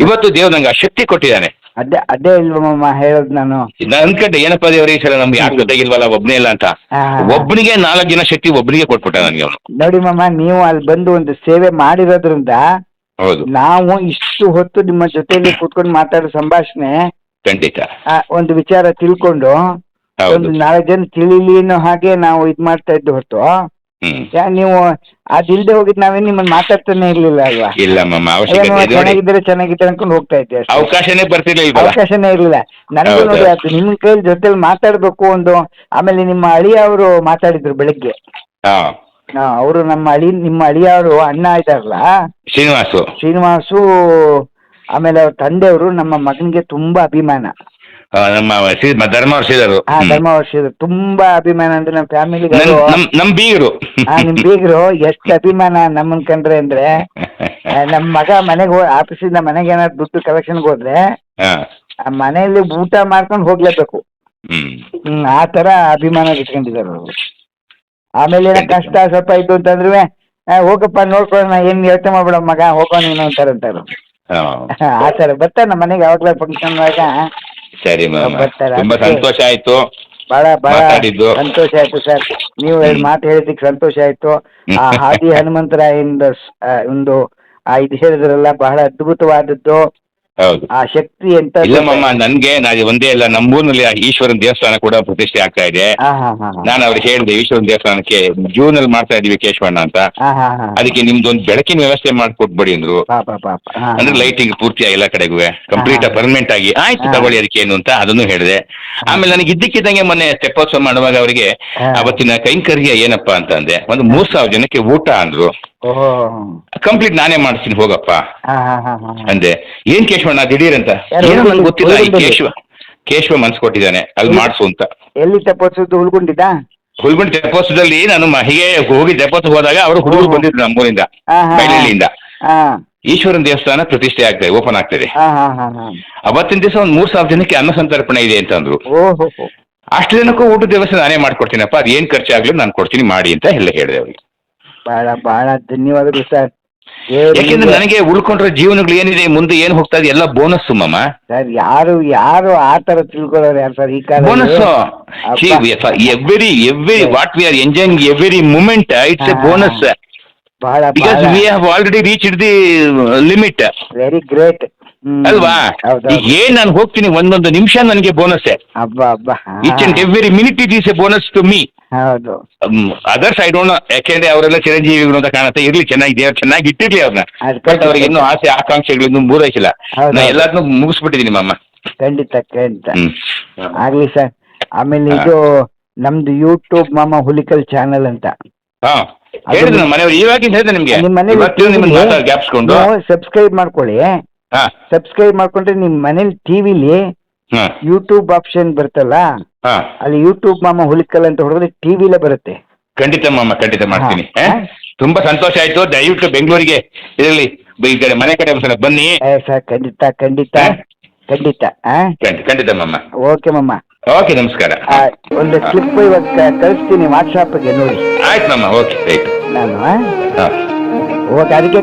ಇವತ್ತು ದೇವ್ರು ನಂಗೆ ಆ ಶಕ್ತಿ ಕೊಟ್ಟಿದ್ದಾನೆ. ಅದೇ ಇಲ್ವಮ್ಮ ಹೇಳೋದು ನಾನು ಅನ್ಕಂಡೆ ಏನಪ್ಪ ದೇವ್ರ ಈ ಸಲ ನಮ್ಗೆ ಯಾರು ಜೊತೆಗಿಲ್ವಲ್ಲ ಒಬ್ನೇ ಇಲ್ಲ ಅಂತ. ಒಬ್ಬನಿಗೆ 4 ಜನ ಶಕ್ತಿ ಒಬ್ಬನಿಗೆ ಕೊಟ್ಬಿಟ್ಟ ನನಗೆ ಅವನು. ನೋಡಿ ಮಮ್ಮ, ನೀವು ಅಲ್ಲಿ ಬಂದು ಒಂದು ಸೇವೆ ಮಾಡಿರೋದ್ರಿಂದ ಹೌದು ನಾವು ಇಷ್ಟು ಹೊತ್ತು ನಿಮ್ಮ ಜೊತೆಯಲ್ಲಿ ಕೂತ್ಕೊಂಡು ಮಾತಾಡೋ ಸಂಭಾಷಣೆ ಖಂಡಿತ ಒಂದು ವಿಚಾರ ತಿಳ್ಕೊಂಡು ಒಂದು 4 ಜನ ತಿಳಿಲಿ ಅನ್ನೋ ಹಾಗೆ ನಾವು ಇದ್ ಮಾಡ್ತಾ ಇದ್ದು ಹೊತ್ತು ನೀವು ಅದಿಲ್ದೆ ಹೋಗಿದ್ ನಾವೇನ್ ನಿಮ್ಮನ್ನ ಮಾತಾಡ್ತಾನೆ ಇರ್ಲಿಲ್ಲ ಅಲ್ವಾ? ಇಲ್ಲ ಚೆನ್ನಾಗಿದ್ರೆ ಅನ್ಕೊಂಡು ಹೋಗ್ತಾ ಇದ್ದೆ. ಅವಕಾಶನೇ ಬರ್ತಿರ್ಲಿಲ್ಲ, ಅವಕಾಶನೇ ಇರ್ಲಿಲ್ಲ ನನಗೂ. ನೋಡಿ ಅದು ನಿಮ್ಮ ಕೈಲಿ ಜೊತೆಲಿ ಮಾತಾಡ್ಬೇಕು ಒಂದು. ಆಮೇಲೆ ನಿಮ್ಮ ಅಳಿಯ ಅವರು ಮಾತಾಡಿದ್ರು ಬೆಳಿಗ್ಗೆ. ಅವರು ನಿಮ್ಮ ಅಳಿಯ ಅವರು ಅಣ್ಣ ಇದಾರಲ್ಲ ಶ್ರೀನಿವಾಸು, ಆಮೇಲೆ ಅವ್ರ ತಂದೆಯವರು ನಮ್ಮ ಮಗನಿಗೆ ತುಂಬಾ ಅಭಿಮಾನ. ಧರ್ಮವರ್ಷಿದರು ತುಂಬಾ ಅಭಿಮಾನ ಅಂದ್ರೆ ನಮ್ಮ ಫ್ಯಾಮಿಲಿ ನಮ್ ಬೀಗರು ನಿಮ್ ಬೀಗರು ಎಷ್ಟು ಅಭಿಮಾನ ನಮ್ಮನ್ ಕಂಡ್ರೆ ಅಂದ್ರೆ ನಮ್ ಮಗ ಮನೆಗೆ ಆಫೀಸಿಂದ ಮನೆಗೆ ಏನಾದ್ರು ದುಡ್ಡು ಕಲೆಕ್ಷನ್ಗೆ ಹೋದ್ರೆ ಮನೆಯಲ್ಲಿ ಊಟ ಮಾಡ್ಕೊಂಡು ಹೋಗ್ಲೇಬೇಕು. ಆ ತರ ಅಭಿಮಾನ ಇಟ್ಕೊಂಡಿದ್ದಾರೆ ಅವರು. ಆಮೇಲೆ ಏನೋ ಕಷ್ಟ ಸ್ವಲ್ಪ ಇತ್ತು ಅಂತಂದ್ರೆ ಹೋಗಪ್ಪ ನೋಡ್ಕೊಳ್ಳೋಣ, ಏನ್ ಯೋಚನೆ ಮಾಡ್ಬೇಡ ಮಗ, ಹೋಗೋ ನೀನು ಅಂತಾರೆ. ಆ ತರ ಬರ್ತಾರೆ ನಮ್ಮ ಮನೆಗೆ ಯಾವಾಗ್ಲೂ ಫಂಕ್ಷನ್ ಸರಿ ತುಂಬಾ ಸಂತೋಷ ಆಯ್ತು. ಬಹಳ ಸಂತೋಷ ಆಯ್ತು ಸರ್. ನೀವು 2 ಮಾತು ಹೇಳಿದ್ದಕ್ಕೆ ಸಂತೋಷ ಆಯ್ತು. ಆ ಹಾದಿ ಹನುಮಂತರಾಯಿಂದ ಒಂದು ಇದು ಹೇಳಿದ್ರಲ್ಲ ಬಹಳ ಅದ್ಭುತವಾದದ್ದು. ಹೌದು ಆ ಶಕ್ತಿ ಎಂತ ಇಲ್ಲಮ್ಮ ನನ್ಗೆ ಒಂದೇ ಅಲ್ಲ, ನಮ್ಮೂರಿನಲ್ಲಿ ಈಶ್ವರನ ದೇವಸ್ಥಾನ ಕೂಡ ಪ್ರತಿಷ್ಠೆ ಆಗ್ತಾ ಇದೆ. ನಾನು ಅವ್ರಿಗೆ ಹೇಳಿದೆ ಈಶ್ವರನ ದೇವಸ್ಥಾನಕ್ಕೆ ಜೂನ್ ಅಲ್ಲಿ ಮಾಡ್ತಾ ಇದೀವಿ ಕೇಶವಣ್ಣ ಅಂತ, ಅದಕ್ಕೆ ನಿಮ್ದೊಂದು ಬೆಳಕಿನ ವ್ಯವಸ್ಥೆ ಮಾಡ್ಕೊಟ್ಬಿಡಿ ಅಂದ್ರು. ಅಂದ್ರೆ ಲೈಟಿಂಗ್ ಪೂರ್ತಿ ಎಲ್ಲ ಕಡೆಗೂ ಕಂಪ್ಲೀಟ್ ಪರ್ಮನೆಂಟ್ ಆಗಿ ಆಯ್ತು ತಗೊಳ್ಳಿ ಅದಕ್ಕೆ ಏನು ಅಂತ ಅದನ್ನು ಹೇಳಿದೆ. ಆಮೇಲೆ ನನಗೆ ಇದ್ದಕ್ಕಿದ್ದಂಗೆ ಮೊನ್ನೆ ತೆಪ್ಪೋತ್ಸವ ಮಾಡುವಾಗ ಅವರಿಗೆ ಅವತ್ತಿನ ಕೈಂಕರ್ಯ ಏನಪ್ಪಾ ಅಂತ ಅಂದೆ. ಒಂದು 3000 ಜನಕ್ಕೆ ಊಟ ಅಂದ್ರು. ಕಂಪ್ಲೀಟ್ ನಾನೇ ಮಾಡಿಸ್ತೀನಿ ಹೋಗಪ್ಪ ಅಂದೆ. ಏನ್ ಕೇಶವಣ್ಣ ದಿಢೀರ್ ಅಂತ ಏನೋ ನನ್ಗೆ ಗೊತ್ತಿಲ್ಲ. ಕೇಶವ ಮನ್ಸ್ ಕೊಟ್ಟಿದ್ದಾನೆ ಅಲ್ಲಿ ಮಾಡ್ಸು ಅಂತ. ಎಲ್ಲಿ ತೆಪ್ಪೋತ್ಸವ? ಹುಲ್ಗುಂಡಿ ತೆಪ್ಪೋತ್ಸವದಲ್ಲಿ ನಾನು ಹೀಗೆ ಹೋಗಿ ತೆಪ್ಪೋತ್ಸವ ಹೋದಾಗ ಅವರು ಹುಡುಗರು ಬಂದಿದ್ರು ನಮ್ಮೂರಿಂದ ಬೈಲಹಳ್ಳಿಯಿಂದ. ಈಶ್ವರನ ದೇವಸ್ಥಾನ ಪ್ರತಿಷ್ಠೆ ಆಗ್ತದೆ, ಓಪನ್ ಆಗ್ತದೆ. ಅವತ್ತಿನ ದಿವಸ ಒಂದು 3000 ಜನಕ್ಕೆ ಅನ್ನ ಸಂತರ್ಪಣೆ ಇದೆ ಅಂತ ಅಂದ್ರು. ಅಷ್ಟು ಜನಕ್ಕೂ ಊಟದ ವ್ಯವಸ್ಥೆ ನಾನೇ ಮಾಡ್ಕೊಡ್ತೀನಪ್ಪ, ಅದು ಏನ್ ಖರ್ಚಾಗ್ಲಿ ನಾನು ಕೊಡ್ತೀನಿ ಮಾಡಿ ಅಂತ ಎಲ್ಲ ಹೇಳಿದೆ ಅವ್ರಿಗೆ. ಬಹಳ ಧನ್ಯವಾದಗಳು ಸರ್. ಯಾಕೆಂದ್ರೆ ನನಗೆ ಉಳ್ಕೊಂಡ್ರೆ ಜೀವನಗಳು ಏನಿದೆ ಮುಂದೆ ಏನ್ ಹೋಗ್ತಾ ಇದೆ ಎಲ್ಲ ಬೋನಸ್ ಮಮ್ಮ. ಸರ್ ಯಾರು ಆ ತರ ತಿಳ್ಕೊಳ್ಳೋರು ಯಾರು ಸರ್ ಈ ಕಾಲ? Bonus every what we are enjoying every moment it's a bonus. Because we have already reached the limit. Very great ಅಲ್ವಾ? ಏನ್ ನಾನು ಹೋಗ್ತೀನಿ ಒಂದೊಂದು ನಿಮಿಷ ನನಗೆ bonus. Each and every minute it is a bonus to me. ಹೌದು. Others I don't know, ಯಾಕೆಂದ್ರೆ ಅವರೆಲ್ಲ ಚಿರಂಜೀವಿಗಳು ಅಂತ ಕಾಣುತ್ತೆ. ಇರ್ಲಿ, ಚೆನ್ನಾಗಿ ಇಟ್ಟಿರ್ಲಿ ಅವ್ರನ್ನ. ಬಟ್ ಅವ್ರಿಗೆ ಇನ್ನೂ ಆಸೆ ಆಕಾಂಕ್ಷೆಗಳು ಮೂರೈಸಿಲ್ಲ. ನಾ ಎಲ್ಲಾದ್ನೂ ಮುಗಿಸ್ಬಿಟ್ಟಿದೀನಿ ಮಮ್ಮ. ಖಂಡಿತ ಆಗ್ಲಿ ಸರ್. ಆಮೇಲೆ ಇದು ನಮ್ದು ಯೂಟ್ಯೂಬ್ ಮಾಮ ಹುಲಿಕಲ್ ಚಾನಲ್ ಅಂತ ಹೇಳಿದ್ರು ನಮ್ಮ ಮನೆಯವರು. ಇವಾಗಿಂದ ಹೇಳಿದೆ ನಿಮ್ಗೆ, ಗ್ಯಾಪ್ಸ್ಕೊಂಡು ಸಬ್ಸ್ಕ್ರೈಬ್ ಮಾಡ್ಕೊಳ್ಳಿ. ಸಬ್ಸ್ಕ್ರೈಬ್ ಮಾಡ್ಕೊಂಡ್ರೆ ನಿಮ್ ಮನೇಲಿ ಟಿವಿಲಿ ಯೂಟ್ಯೂಬ್ ಆಪ್ಷನ್ ಬರುತ್ತಲ್ಲ, ಅಲ್ಲಿ ಯೂಟ್ಯೂಬ್ ಮಾಮ ಹುಲಿಕಲ್ ಅಂತ ಹೊಡೆದ್ರೆ ಟಿವಿಲೇ ಬರುತ್ತೆ. ಖಂಡಿತ ಮಾಮ, ಖಂಡಿತ ಮಾಡ್ತೀನಿ. ತುಂಬಾ ಸಂತೋಷ ಆಯ್ತು. ದಯವಿಟ್ಟು ಬೆಂಗಳೂರಿಗೆ ಇರಲಿ, ಈ ಕಡೆ ಮನೆ ಕಡೆ ಒಂದ್ಸಲ ಬನ್ನಿ ಸರ್. ಖಂಡಿತ ಮಾಮ. ಓಕೆ ಮಾಮ. ಓಕೆ, ನಮಸ್ಕಾರ. ಒಂದು ಕ್ಲಿಪ್ ಇವಾಗ ಕಳಿಸ್ತೀನಿ ವಾಟ್ಸಾಪ್ಗೆ ನೋಡಿ. ಆಯ್ತು ಮಾಮ. Okay, right. ನಾನು ಓಕೆ ಅದಕ್ಕೆ